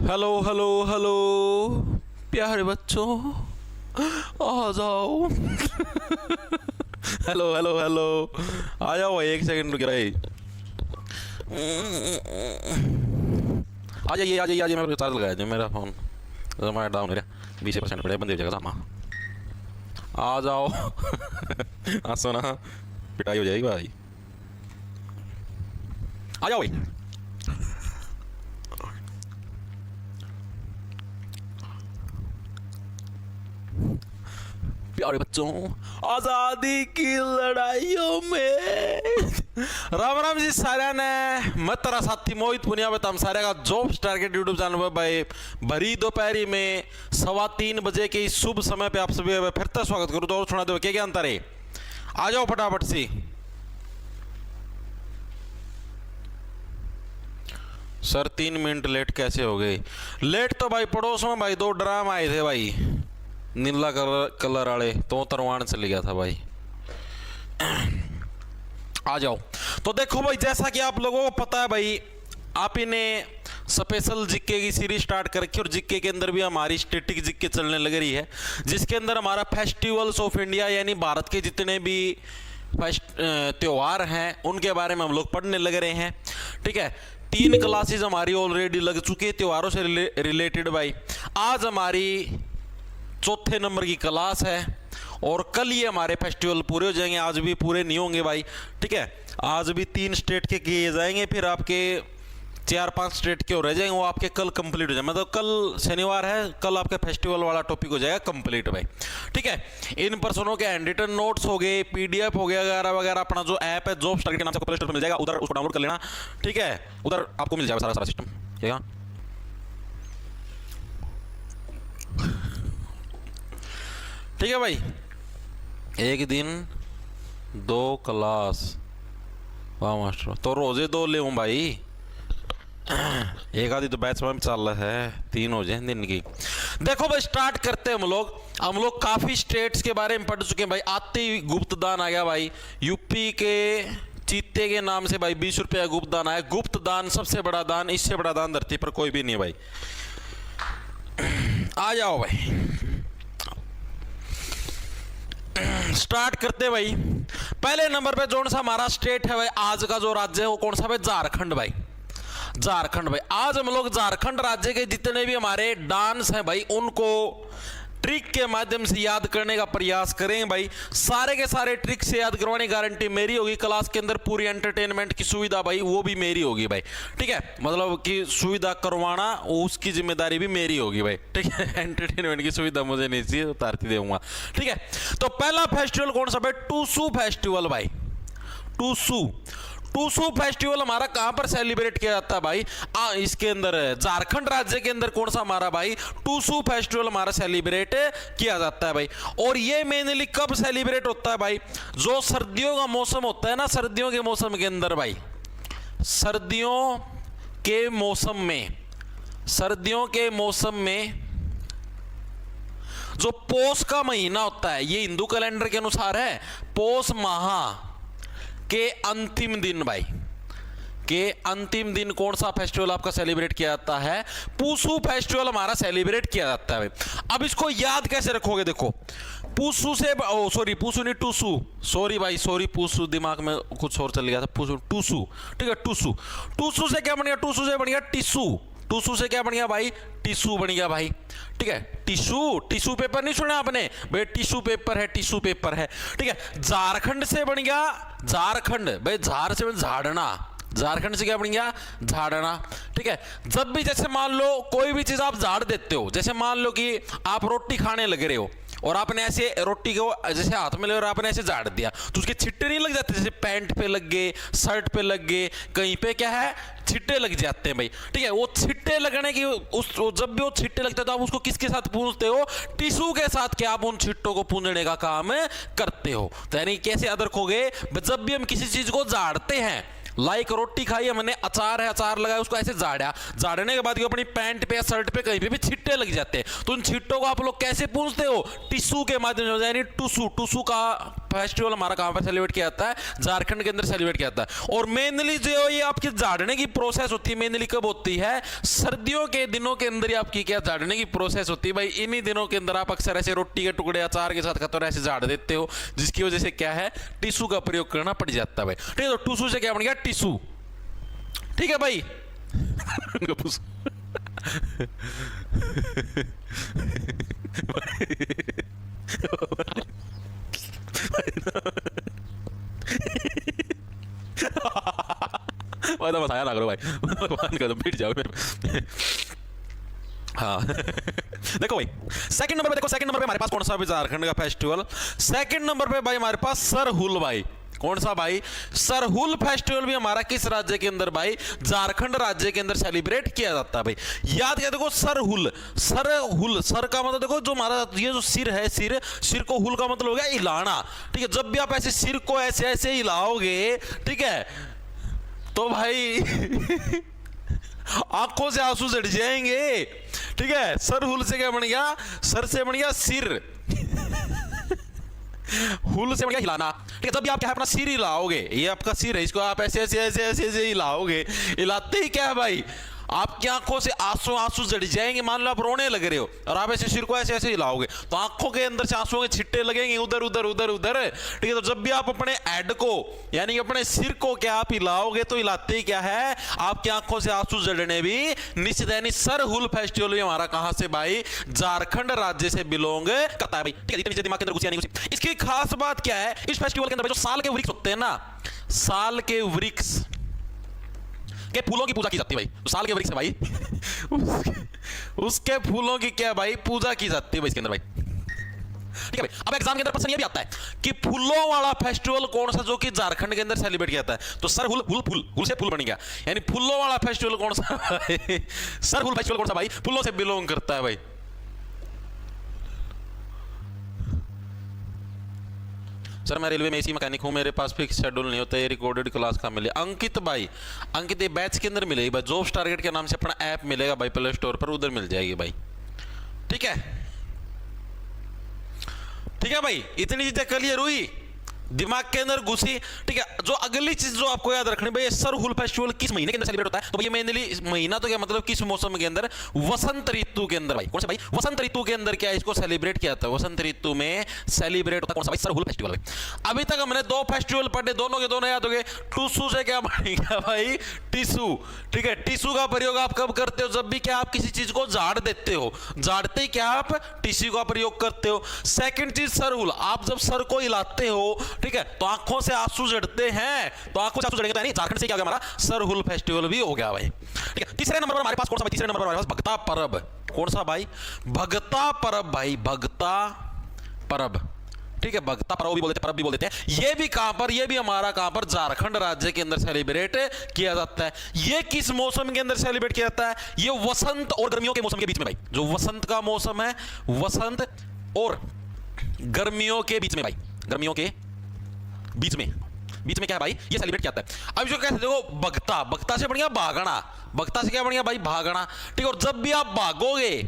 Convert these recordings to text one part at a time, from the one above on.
Hello hello hello प्यारे बच्चों आ जाओ। हेलो हेलो हेलो आ जाओ भाई, एक सेकंड रुक रहा है। आ जाइए आ जाइए आ जाइए, मेरे चार्ज लगाया जो मेरा फ़ोन हमारा डाउन मेरा 20% पड़े बंद हो जाएगा सामा। आ जाओ। हंसो ना, पिटाई हो जाएगी भाई। आ जाओ भाई। प्यारे बच्चों, आजादी की लड़ाइयों में राम राम जी सारे ने। मैं तेरा साथी मोहित पुनिया में तम सारे का जॉब स्टार के यूट्यूब चैनल पर भाई भरी दोपहरी में 3:15 बजे के इस शुभ समय पे आप सभी फिर से स्वागत करूँ। तो और सुना दो क्या अंतर है। आ जाओ फटाफट सी। सर 3 मिनट लेट कैसे हो गए? लेट तो भाई पड़ोस में भाई 2 ड्राम आए थे भाई, नीला कलर वाले, तो तरवान चले गया था भाई। आ जाओ। तो देखो भाई, जैसा कि आप लोगों को पता है भाई, आप ही ने स्पेशल जीके की सीरीज स्टार्ट कर रखी और जीके के अंदर भी हमारी स्टैटिक जीके चलने लग रही है, जिसके अंदर हमारा फेस्टिवल्स ऑफ इंडिया यानी भारत के जितने भी त्योहार हैं उनके बारे में हम लोग पढ़ने लग रहे हैं। ठीक है, 3 क्लासेस हमारी ऑलरेडी लग चुकी है त्योहारों से रिलेटेड भाई। आज हमारी 4थे नंबर की क्लास है और कल ये हमारे फेस्टिवल पूरे हो जाएंगे। आज भी पूरे नहीं होंगे भाई। ठीक है, आज भी 3 स्टेट के किए जाएंगे, फिर आपके 4-5 स्टेट के और रह जाएंगे, वो आपके कल कंप्लीट हो जाए। मतलब कल शनिवार है, कल आपका फेस्टिवल वाला टॉपिक हो जाएगा कंप्लीट भाई। ठीक है, इन पर्सनों के हैंड रिटन नोट्स हो गए, पीडीएफ हो गया वगैरह वगैरह। अपना जो ऐप है जॉब स्टार के नाम से प्ले स्टोर पर मिल जाएगा, उधर उसको डाउनलोड कर लेना। ठीक है, उधर आपको मिल जाएगा सारा सिस्टम। ठीक है, ठीक है भाई। एक दिन 2 क्लास, वाह मास्टर, तो रोजे 2 ले भाई। एक आधी तो बैच में चल रहा है, 3 हो जाए दिन की। देखो भाई, स्टार्ट करते हैं हम लोग काफी स्टेट्स के बारे में पढ़ चुके हैं भाई। आते ही गुप्त दान आ गया भाई। यूपी के चीते के नाम से भाई 20 रुपया गुप्त दान आया। गुप्त दान सबसे बड़ा दान, इससे बड़ा दान धरती पर कोई भी नहीं है भाई। आ जाओ भाई, स्टार्ट करते भाई। पहले नंबर पे कौन सा हमारा स्टेट है भाई, आज का जो राज्य है वो कौन सा भाई? झारखंड भाई। झारखंड भाई। आज हम लोग झारखंड राज्य के जितने भी हमारे डांस हैं भाई, उनको ट्रिक के माध्यम से याद करने का प्रयास करेंगे भाई। सारे के सारे ट्रिक से याद करवाने की गारंटी मेरी होगी। क्लास के अंदर पूरी एंटरटेनमेंट की सुविधा भाई वो भी मेरी होगी भाई। ठीक है, मतलब कि सुविधा करवाना उसकी जिम्मेदारी भी मेरी होगी भाई। ठीक है, एंटरटेनमेंट की सुविधा मुझे नहीं चाहिए, उतारती दूंगा। ठीक है, तो पहला फेस्टिवल कौन सा भाई? टूसू फेस्टिवल भाई। टूसू फेस्टिवल हमारा कहां पर सेलिब्रेट किया जाता है भाई? इसके अंदर झारखंड राज्य के अंदर कौन सा हमारा भाई टूसू फेस्टिवल हमारा सेलिब्रेट किया जाता है भाई। और ये मेनली कब सेलिब्रेट होता है भाई? जो सर्दियों का मौसम होता है ना, सर्दियों के मौसम के अंदर भाई, सर्दियों के मौसम में जो पोष का महीना होता है, ये हिंदू कैलेंडर के अनुसार है, पोष माह के अंतिम दिन भाई, के अंतिम दिन कौन सा फेस्टिवल आपका सेलिब्रेट किया जाता है? टूसू फेस्टिवल हमारा सेलिब्रेट किया जाता है भाई। अब इसको याद कैसे रखोगे? देखो, टूसू से टूसू नहीं, टूसू, सॉरी भाई, सॉरी, टूसू दिमाग में कुछ और चल गया था। टूसू, ठीक है, टूसू से क्या बन गया? टूसू से बन गया टिशू। टूसू से क्या बन गया भाई? टिशू बन गया भाई। ठीक है, टिशू पेपर नहीं सुना आपने भाई? टिशू पेपर है। ठीक है, झारखंड से बन गया झारखंड भाई। झार से झाड़ना, झारखंड से क्या बन गया? झाड़ना। ठीक है, जब भी जैसे मान लो कोई भी चीज आप झाड़ देते हो, जैसे मान लो कि आप रोटी खाने लग रहे हो और आपने ऐसे रोटी को जैसे हाथ में ले और आपने ऐसे झाड़ दिया, तो उसके छिट्टे नहीं लग जाते? जैसे पैंट पे लग गए, शर्ट पे लग गए, कहीं पे क्या है, छिट्टे लग जाते हैं भाई। ठीक है, वो छिट्टे लगने की जब भी वो छिट्टे लगते हैं तो आप उसको किसके साथ पूंछते हो? टिश्यू के साथ। क्या आप उन छिट्टों को पूंछने का काम करते हो? तो यानी कैसे याद रखोगे? जब भी हम किसी चीज को झाड़ते हैं, लाइक रोटी खाई हमने, अचार है, अचार लगाया, उसको ऐसे झाड़ने के बाद अपनी पैंट पे या शर्ट पे कहीं पे भी छिट्टे छिट्टे लग जाते हैं। तो उन छिट्टों को आप लोग कैसे पूछते हो? टिश्यू के माध्यम से, यानी टुसू। टुसू का फेस्टिवल हमारा कहां पर सेलिब्रेट किया जाता है? झारखंड के अंदर सेलिब्रेट किया जाता है। और मेनली जो ये आपकी झाड़ने की प्रोसेस होती है, मेनली कब होती है? सर्दियों के दिनों के अंदर आपकी क्या झाड़ने की प्रोसेस होती है भाई। इन्हीं दिनों के अंदर आप अक्सर ऐसे रोटी के टुकड़े अचार के साथ खाते हो, ऐसे झाड़ देते हो, जिसकी वजह से क्या है? टिश्यू का प्रयोग करना पड़ जाता है भाई। ठीक है, तो टिश्यू से क्या बन गया? टिश्यू। ठीक है भाई। बताया ना करो भाई, भगवान का तो पीट जाओ मेरे। हाँ देखो भाई, सेकंड नंबर पे देखो, सेकंड नंबर पे हमारे पास कौन सा भी झारखंड का फेस्टिवल? सेकंड नंबर पे भाई हमारे पास सरहुल भाई। कौन सा भाई? सरहुल फेस्टिवल भी हमारा किस राज्य के अंदर भाई? झारखंड राज्य के अंदर सेलिब्रेट किया जाता है भाई। याद क्या, देखो सरहुल, सरहुल, सर का मतलब देखो जो हमारा ये जो सिर है, सिर को हुल का मतलब हो गया हिलाना। ठीक है, जब भी आप ऐसे सिर को ऐसे ऐसे हिलाओगे, ठीक है, तो भाई आंखों से आंसू झड़ जाएंगे। ठीक है, सरहुल से क्या बन गया? सर से बन गया सिर, हुल से बन गया हिलाना। ठीक है, जब भी आप क्या है अपना सिर हिलाओगे, ये आपका सिर है, इसको आप ऐसे ऐसे ऐसे ऐसे ऐसे हिलाओगे, हिलाते ही क्या है भाई? आपकी आंखों से आंसू आंसू जड़ जाएंगे। मान लो आप रोने लग रहे हो और आप ऐसे सिर को ऐसे ऐसे हिलाओगे, तो आंखों के अंदर से आंसुओं के छिट्टे लगेंगे उधर उधर उधर उधर। ठीक है, तो जब भी आप अपने हेड को यानी अपने सिर को क्या आप हिलाओगे, तो हिलाते ही क्या है? आपकी आंखों से आंसू जड़ने भी निश्चित। यानी सरहुल फेस्टिवल भी हमारा कहां से भाई? झारखंड राज्य से बिलोंग करता है भाई। ठीक है, दिमाग के अंदर घुसी नहीं घुसी। इसकी खास बात क्या है? इस फेस्टिवल के अंदर जो साल के वृक्ष होते हैं ना, साल के वृक्ष के फूलों की पूजा की जाती है भाई। तो साल के वृक्ष है भाई उसके फूलों की क्या भाई? पूजा की जाती है भाई इसके अंदर भाई। ठीक है भाई, अब एग्जाम के अंदर प्रश्न ये भी आता है कि फूलों वाला फेस्टिवल कौन सा जो कि झारखंड के अंदर सेलिब्रेट किया जाता है? तो सरहुल, हुल, फूल, हुल से फूल बन गया, यानी फूलों वाला फेस्टिवल कौन सा भाई? सरहुल फेस्टिवल कौन सा भाई? फूलों से बिलोंग करता है भाई। सर मैं रेलवे में एसी मैकेनिक हूँ, मेरे पास फिक्स शेड्यूल नहीं होता, ये रिकॉर्डेड क्लास कहाँ मिले? अंकित भाई, अंकित ये बैच के अंदर मिलेगी भाई, जॉब्स टारगेट के नाम से अपना ऐप मिलेगा भाई प्ले स्टोर पर, उधर मिल जाएगी भाई। ठीक है, ठीक है भाई, इतनी चीजें क्लियर हुई, दिमाग के अंदर घुसी। ठीक है, जो अगली चीज जो आपको याद रखनी भाई, सरहुल फेस्टिवल किस महीने के अंदर सेलिब्रेट होता है? तो भाई मेनली महीना तो क्या मतलब किस मौसम के अंदर? वसंत ऋतु के अंदर भाई। कौन सा भाई? वसंत ऋतु के अंदर क्या इसको सेलिब्रेट किया जाता है? वसंत ऋतु में सेलिब्रेट होता है कौन सा भाई? सरहुल फेस्टिवल भाई। अभी तक हमने दो फेस्टिवल पढ़े, दोनों के दोनों याद हो गए। टुसू से क्या बनेगा भाई? टिश्यू। ठीक है, टिश्यू का प्रयोग आप कब करते हो? जब भी क्या आप किसी चीज को झाड़ देते हो, झाड़ते ही क्या आप टिश्यू का प्रयोग करते हो। सेकंड चीज सरहुल, आप जब सर को हिलाते हो, ठीक है, तो आंखों से आंसू जड़ते हैं, तो आंखों से आंसू जड़ेंगे, तो यानी झारखंड से क्या हो गया? हमारा सरहुल फेस्टिवल भी हो गया भाई। ठीक है, तीसरे नंबर पर हमारे पास कौन सा भाई? तीसरे नंबर पर हमारे पास भगता पर्व। कौन सा भाई? भगता पर्व भाई, भगता पर्व। ठीक है, भगता पर्व भी बोलते हैं, पर्व भी बोलते हैं। ये भी कहां पर? ये भी हमारा कहां पर? झारखंड राज्य के अंदर सेलिब्रेट किया जाता है। ये किस मौसम के अंदर सेलिब्रेट किया जाता है? ये वसंत और गर्मियों के मौसम के बीच में भाई। जो वसंत का मौसम है, वसंत और गर्मियों के बीच में भाई, गर्मियों के बीच में क्या है भाई? ये सेलिब्रेट किया जाता है। अब जो कहते देखो, भगता, भगता से बढ़िया भागना, भगता से क्या बढ़िया भाई? भागना। ठीक है, और जब भी आप भागोगे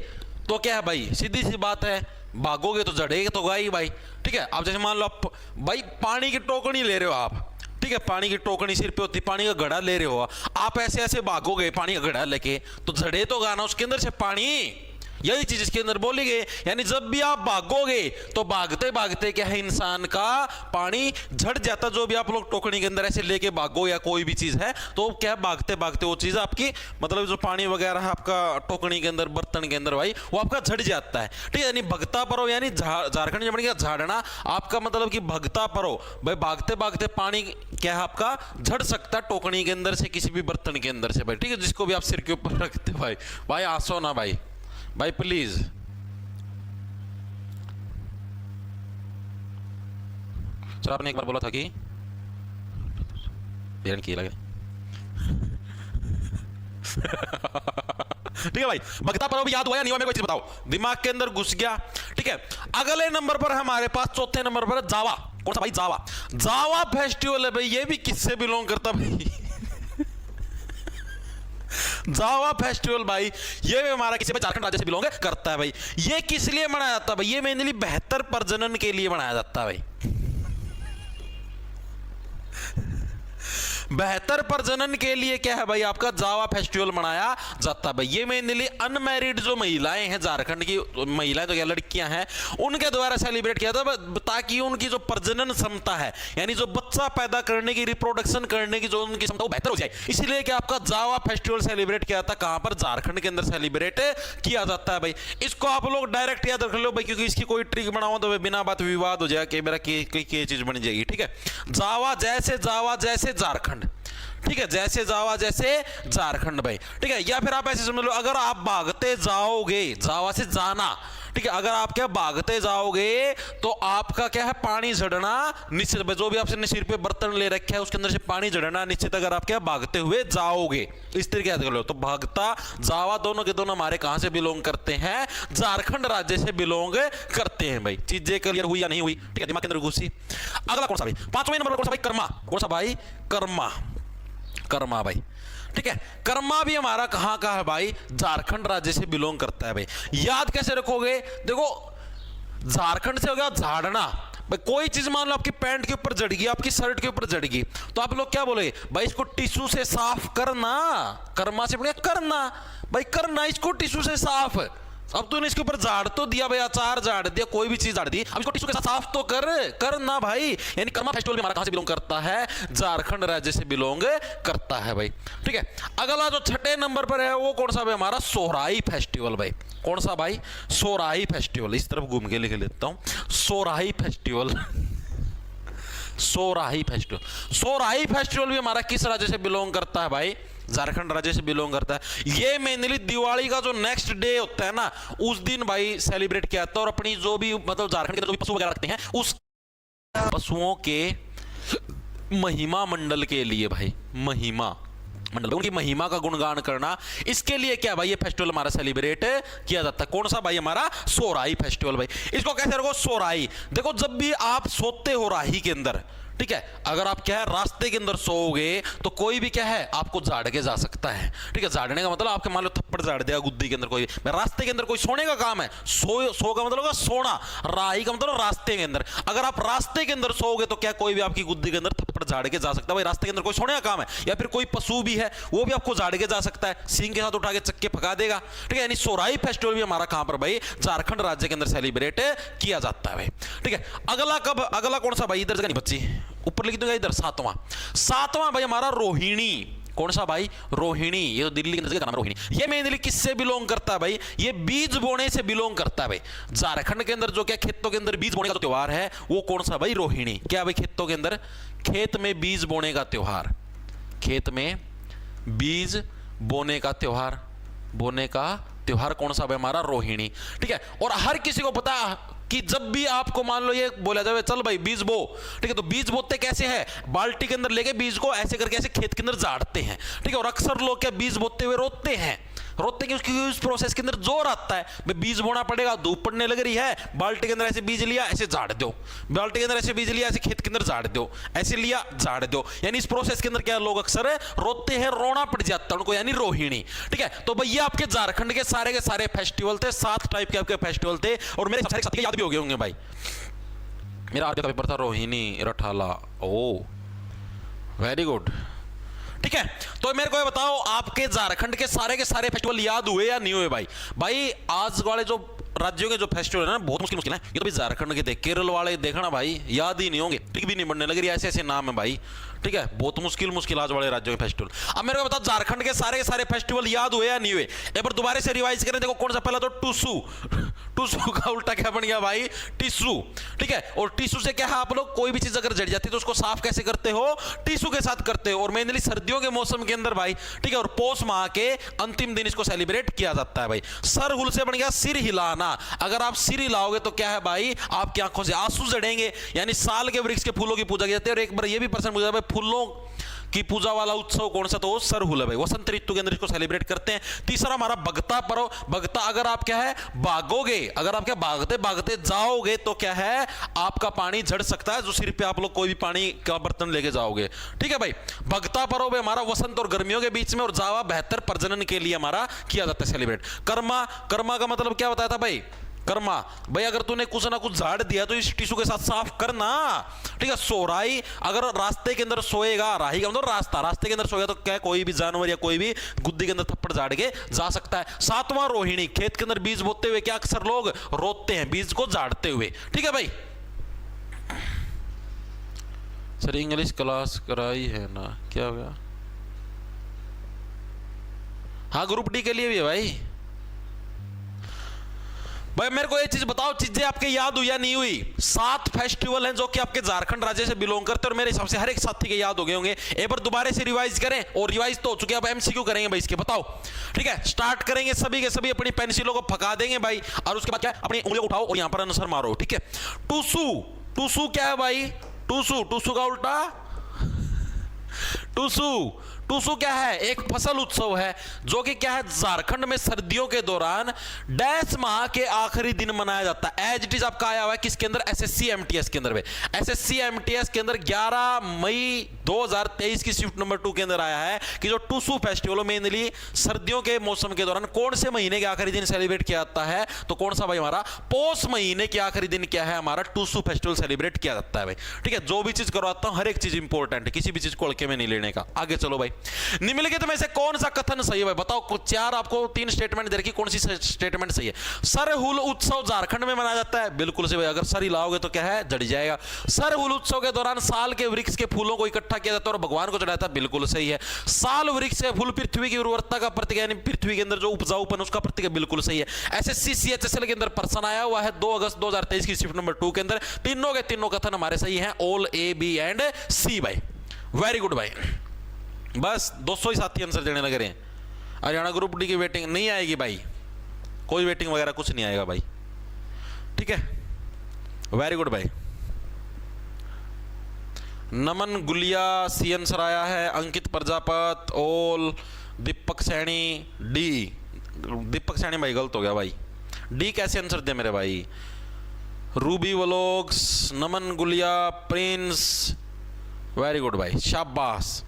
तो क्या है भाई? सीधी सी बात है, भागोगे तो जड़ेगा तो गाई भाई। ठीक है, आप जैसे मान लो आप भाई पानी की टोकनी ले रहे हो आप, ठीक है, पानी की टोकनी सिर पे होती, पानी का घड़ा ले रहे हो आप, ऐसे ऐसे भागोगे पानी का घड़ा लेके, तो जड़े तो गाना उसके अंदर से पानी। यही चीज इसके अंदर बोली गई, यानी जब भी आप भागोगे तो भागते भागते क्या है? इंसान का पानी झड़ जाता। जो भी आप लोग टोकनी के अंदर ऐसे लेके भागो या कोई भी चीज है, तो क्या भागते भागते वो चीज आपकी मतलब जो पानी वगैरह है आपका टोकनी के अंदर, बर्तन के अंदर भाई, वो आपका झड़ जाता है। ठीक है, यानी भगता पर्व, यानी झारखंड में बढ़िया झाड़ना, आपका मतलब कि भगता पर्व भाई, भागते भागते पानी क्या है आपका झड़ सकता है टोकनी के अंदर से, किसी भी बर्तन के अंदर से भाई। ठीक है, जिसको भी आप सिर के ऊपर रखते भाई, भाई आंसू ना भाई, भाई प्लीज। सर आपने एक बार बोला था कि की लगे ठीक है भाई, भगता पर्व भी याद हुआ या नहीं हुआ? मेरे को एक चीज बताओ, दिमाग के अंदर घुस गया? ठीक है, अगले नंबर पर हमारे पास, चौथे नंबर पर जावा। कौन सा भाई? जावा। जावा फेस्टिवल है भाई, ये भी किससे बिलोंग करता भाई? जावा फेस्टिवल भाई ये भी हमारा किसी झारखंड राज्य से बिलोंग करता है भाई। ये किस लिए मनाया जाता है भाई? ये मेनली बेहतर प्रजनन के लिए मनाया जाता है भाई। बेहतर प्रजनन के लिए क्या है भाई आपका जावा फेस्टिवल मनाया जाता है भाई। ये मेनली अनमैरिड जो महिलाएं हैं, झारखंड की महिलाएं तो क्या लड़कियां हैं, उनके द्वारा सेलिब्रेट किया था ताकि उनकी जो प्रजनन क्षमता है यानी जो बच्चा पैदा करने की, रिप्रोडक्शन करने की जो उनकी क्षमता वो बेहतर हो जाए, इसलिए कि आपका जावा फेस्टिवल सेलिब्रेट किया था। कहां पर? झारखंड के अंदर सेलिब्रेट किया जाता है भाई। इसको आप लोग डायरेक्ट याद रख लो भाई, क्योंकि इसकी कोई ट्रिक बनाओ तो बिना बात विवाद हो जाए कि मेरा की चीज बन जाएगी। ठीक है, जावा जैसे झारखंड, ठीक है, जैसे जावा जैसे झारखंड भाई। ठीक है, या फिर आप ऐसे समझ लो, अगर आप भागते जाओगे, जावा से जाना, ठीक है, अगर आप क्या भागते जाओगे तो आपका क्या है पानी झड़ना निश्चित। जो भी आपने सिर पे बर्तन ले रखे है उसके अंदर से पानी झड़ना निश्चित, अगर आप क्या भागते हुए जाओगे। इस तरीके से लो तो भागता जावा दोनों के दोनों हमारे कहां से बिलोंग करते हैं? झारखंड राज्य से बिलोंग करते हैं भाई। चीजें क्लियर हुई या नहीं हुई? ठीक है, दिमाग के अंदर घुसी। अगला कौन सा भाई? पांचवें नंबर पर कौन सा भाई? कर्मा। कौन सा भाई? कर्मा। कर्मा भाई, ठीक है, कर्मा भी हमारा कहां का है भाई? झारखंड राज्य से बिलोंग करता है भाई। याद कैसे रखोगे? देखो, झारखंड से हो गया झाड़ना भाई। कोई चीज मान लो आपकी पैंट के ऊपर जड़ गई, आपकी शर्ट के ऊपर जड़ गई, तो आप लोग क्या बोलोगे भाई? इसको टिश्यू से साफ करना। कर्मा से बढ़िया करना भाई, करना इसको टिश्यू से साफ। अब तूने इसके ऊपर झाड़ तो दिया भाई, अचार झाड़ दिया, कोई भी चीज झाड़ दी, अब इसको टिश्यू के साथ साफ तो करना भाई। यानी कर्मा फेस्टिवल भी हमारा कहां से बिलोंग करता है? झारखंड राज्य से बिलोंग करता है भाई। ठीक है, अगला जो छठे नंबर पर है वो कौन सा भाई? हमारा सोहराई फेस्टिवल भाई। कौन सा भाई? सोहराई फेस्टिवल। इस तरफ घूम के लिख लेता हूं, Sohrai festival. Sohrai festival, Sohrai festival भी हमारा किस राज्य से बिलोंग करता है भाई? झारखंड राज्य से बिलोंग करता है। ये मेनली दिवाली का जो नेक्स्ट डे होता है ना, उस दिन भाई सेलिब्रेट किया जाता है। और अपनी जो भी मतलब झारखंड के जो भी पशु वगैरह रखते हैं, उस पशुओं के महिमा मंडल के लिए भाई, महिमा मंडल, उनकी महिमा का गुणगान करना, इसके लिए क्या भाई ये फेस्टिवल हमारा सेलिब्रेट किया जाता है। कौन सा भाई? हमारा सोहराई फेस्टिवल भाई। इसको कैसे रखो? सोहराई। देखो, जब भी आप सोते हो राही के अंदर, ठीक है, अगर आप क्या है रास्ते के अंदर सोओगे तो कोई भी क्या है आपको झाड़ के जा सकता है। ठीक है, झाड़ने का मतलब आपके मान लो थप्पड़ झाड़ दिया गुद्दी के अंदर, कोई रास्ते के अंदर कोई सोने का काम है। सो का मतलब होगा सोना, राही का मतलब रास्ते के अंदर। अगर आप रास्ते के अंदर सोओगे तो क्या कोई भी आपकी गुद्दी के अंदर थप्पड़ झाड़ के जा सकता है भाई। रास्ते के अंदर कोई सोने का काम है, या फिर कोई पशु भी है वो भी आपको झाड़ के जा सकता है, सींग के साथ उठा के चक्के फका देगा। ठीक है, यानी सोहराई फेस्टिवल भी हमारा कहां पर भाई? झारखंड राज्य के अंदर सेलिब्रेट किया जाता है भाई। ठीक है, अगला कब? अगला कौन सा भाई? इधर जगह नहीं बच्ची, ऊपर लिख दूंगा इधर। सातवां भाई हमारा रोहिणी। कौन सा भाई? रोहिणी। ये तो दिल्ली के अंदर का नाम है रोहिणी। ये मेनली किससे बिलोंग करता है भाई? ये बीज बोने से बिलोंग करता है भाई। झारखंड के अंदर जो क्या खेतों के अंदर बीज बोने का जो त्योहार है वो कौन सा भाई? रोहिणी। क्या भाई? खेतों के अंदर, खेत में बीज बोने का त्योहार, खेत में बीज बोने का त्योहार, बोने का त्योहार कौन सा भाई? हमारा रोहिणी। ठीक है, और हर किसी को पता कि जब भी आपको मान लो ये बोला जाए चल भाई बीज बो, ठीक है, तो बीज बोते कैसे है? बाल्टी के अंदर लेके बीज को ऐसे करके ऐसे खेत के अंदर झाड़ते हैं। ठीक है, और अक्सर लोग क्या बीज बोते हुए रोते हैं, रोते कि उसकी उस प्रोसेस के अंदर जोर आता है भाई, बीज बोना पड़ेगा, धूप पड़ने लग रही है, बाल्टी के अंदर ऐसे बीज लिया ऐसे झाड़ दो, बाल्टी के अंदर ऐसे बीज लिया ऐसे खेत के अंदर झाड़ दो, ऐसे लिया झाड़ दो। यानी इस प्रोसेस के अंदर क्या लोग अक्सर रोते हैं, रोना पड़ जाता है उनको, यानी रोहिणी। ठीक है, तो भैया आपके झारखंड के सारे फेस्टिवल थे, 7 टाइप के आपके फेस्टिवल थे, और मेरे सारे साथी याद भी हो गए होंगे भाई। मेरा आज का पेपर था रोहिणी रठाला। ओ वेरी गुड। ठीक है, तो मेरे को ये बताओ आपके झारखंड के सारे फेस्टिवल याद हुए या नहीं हुए भाई? भाई आज वाले जो राज्यों के जो फेस्टिवल है ना बहुत मुश्किल है। ये तो भाई झारखंड के थे, केरल वाले देखना भाई याद ही नहीं होंगे, टिक भी नहीं बनने लग रही, ऐसे ऐसे नाम है भाई। ठीक है, बहुत मुश्किल आज वाले राज्यों के फेस्टिवल। अब मेरे को बताओ झारखंड के सारे फेस्टिवल याद हुए या नहीं हुए? एक बार दोबारा से रिवाइज करें। देखो कौन सा? पहला तो टूसू, टूसू का उल्टा क्या बन गया भाई? टिश्यू। ठीक है, और टिश्यू से क्या है आप लोग कोई भी चीज अगर जड़ जाती है तो उसको साफ कैसे करते हो? टिश्यू के साथ करते हो। और मेनली सर्दियों के मौसम के अंदर भाई, ठीक है, और पौष माह के अंतिम दिन इसको सेलिब्रेट किया जाता है भाई। सरहुल से बन गया सिर हिलाना। अगर आप सिर हिलाओगे तो क्या है भाई? आपकी आंखों से आंसू जड़ेंगे, यानी साल के वृक्ष के फूलों की पूजा की जाती है। और एक बार ये भी प्रश्न पूछा भाई फूलों की पूजा वाला उत्सव कौन सा, तो सरहुल है भाई, वसंत ऋतु के अंदर इसको सेलिब्रेट करते हैं। तीसरा हमारा भगता पर्व। भगता अगर आप क्या है भागोगे, अगर आप क्या भागते भागते जाओगे तो क्या है आपका पानी झड़ सकता है, जो सिर पे आप लोग कोई भी पानी का बर्तन लेके जाओगे। ठीक है भाई, भगता पर्व है हमारा वसंत और गर्मियों के बीच में, और जावा बेहतर प्रजनन के लिए हमारा किया जाता है सेलिब्रेट। कर्मा, कर्मा का मतलब क्या बताया था भाई, कर्मा भाई अगर तूने कुछ ना कुछ झाड़ दिया तो इस टिश्यू के साथ साफ करना। ठीक है, सोराई, अगर रास्ते के अंदर सोएगा, राही का मतलब रास्ता, रास्ते के अंदर सोएगा तो क्या कोई भी जानवर या कोई भी गुद्दी के अंदर थप्पड़ झाड़ के जा सकता है। सातवां रोहिणी, खेत के अंदर बीज बोते हुए क्या अक्सर लोग रोते हैं, बीज को झाड़ते हुए। ठीक है भाई, सर इंग्लिश क्लास कराई है ना, क्या हो गया? हाँ ग्रुप डी के लिए भी है भाई। भाई मेरे को ये चीज बताओ, चीजें आपके याद हुई या नहीं हुई? 7 फेस्टिवल हैं जो कि आपके झारखंड राज्य से बिलोंग करते हैं, और मेरे हिसाब से हर एक साथी के याद हो गए होंगे। एक बार दोबारा से रिवाइज करें, और रिवाइज तो हो चुके, अब एमसीक्यू करेंगे भाई इसके, बताओ। ठीक है, स्टार्ट करेंगे, सभी के सभी अपनी पेंसिलों को फका देंगे भाई, और उसके बाद क्या है अपनी उंगलियों को उठाओ और यहां पर आंसर मारो। ठीक है, टूसू, टूसू क्या है भाई? टूसू, टूसू का उल्टा टूसू। टूसू क्या है? एक फसल उत्सव है जो कि क्या है झारखंड में सर्दियों के दौरान डैश माह के आखिरी दिन मनाया जाता है। एज इट इज आपका आया हुआ है किसके अंदर? एसएससी एमटीएस के अंदर में। एसएससी एमटीएस के अंदर 11 मई 2023 की शिफ्ट नंबर 2 के अंदर आया है कि जो टूसू फेस्टिवल मेनली सर्दियों के मौसम के दौरान कौन से महीने के आखिरी दिन सेलिब्रेट किया जाता है, तो कौन सा भाई? हमारा पौष महीने के आखिरी दिन क्या है हमारा टूसू फेस्टिवल सेलिब्रेट किया जाता है भाई। ठीक है, जो भी चीज करवाता हूं हर एक चीज इंपॉर्टेंट है, किसी भी चीज को हल्के में नहीं लेने का। आगे चलो भाई, निम्नलिखित में से कौन सा कथन सही है भाई? बताओ, चार आपको 3 स्टेटमेंट दे रखी, कौन सी स्टेटमेंट सही है? सरहुल उत्सव झारखंड में मनाया जाता है, बिल्कुल सही भाई। अगर सर हिलाओगे तो क्या है जड़ जाएगा। सरहुल उत्सव के दौरान साल के वृक्ष के फूलों को इकट्ठा किया जाता है और भगवान को चढ़ाता है, बिल्कुल सही है। साल वृक्ष के फूल पृथ्वी की उर्वरता का प्रतीक, यानी पृथ्वी के अंदर जो उपजाऊपन उसका प्रतीक है, बिल्कुल सही है। एसएससी सीएचएसएल के अंदर प्रश्न आया हुआ है 2 अगस्त 2023 की शिफ्ट नंबर 2 के अंदर, तीनों के तीनों कथन हमारे सही हैं, ऑल ए बी एंड सी भाई। वेरी गुड भाई, बस 200 ही साथी आंसर देने लग रहे हैं। हरियाणा ग्रुप डी की वेटिंग नहीं आएगी भाई, कोई वेटिंग वगैरह कुछ नहीं आएगा भाई। ठीक है, वेरी गुड भाई। नमन गुलिया सी आंसर आया है, अंकित प्रजापत ओल, दीपक सैनी डी। दीपक सैनी भाई गलत हो गया भाई, डी कैसे आंसर दे मेरे भाई? रूबी व्लॉग्स, नमन गुलिया, प्रिंस, वेरी गुड भाई, शाबाश।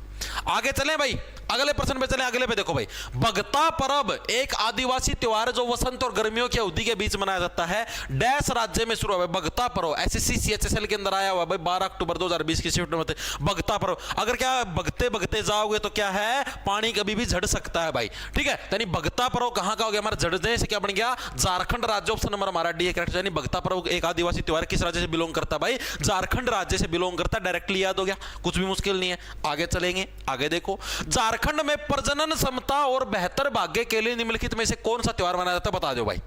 आगे चलें भाई, अगले प्रश्न पे चलें। अगले पे देखो भाई, भगता पर्व एक आदिवासी त्योहार है जो वसंत और गर्मियों की अवधि के बीच मनाया जाता है। डैश राज्य में शुरू हुआ है भगता पर्व, एसएससी सीएचएसएल के अंदर आया हुआ भाई 12 अक्टूबर 2020 की शिफ्ट में भगता पर्व। अगर क्या भगते भगते जाओगे तो क्या है पानी कभी भी झड़ सकता है भाई। ठीक है, यानी भगता पर्व कहां का हो गया हमारा? झड़ने से क्या बन गया? झारखंड राज्य, ऑप्शन नंबर हमारा डी है करेक्ट। यानी भगता पर्व एक आदिवासी त्योहार किस राज्य से बिलोंग करता है भाई? झारखंड राज्य से बिलोंग करता है। डायरेक्टली याद हो गया, कुछ भी मुश्किल नहीं है। आगे चलेंगे, आगे देखो, झारखंड में प्रजनन समता और बेहतर भाग्य के लिए निम्नलिखित में से कौन सा त्योहार मनाया जाता है? बता दो भाई।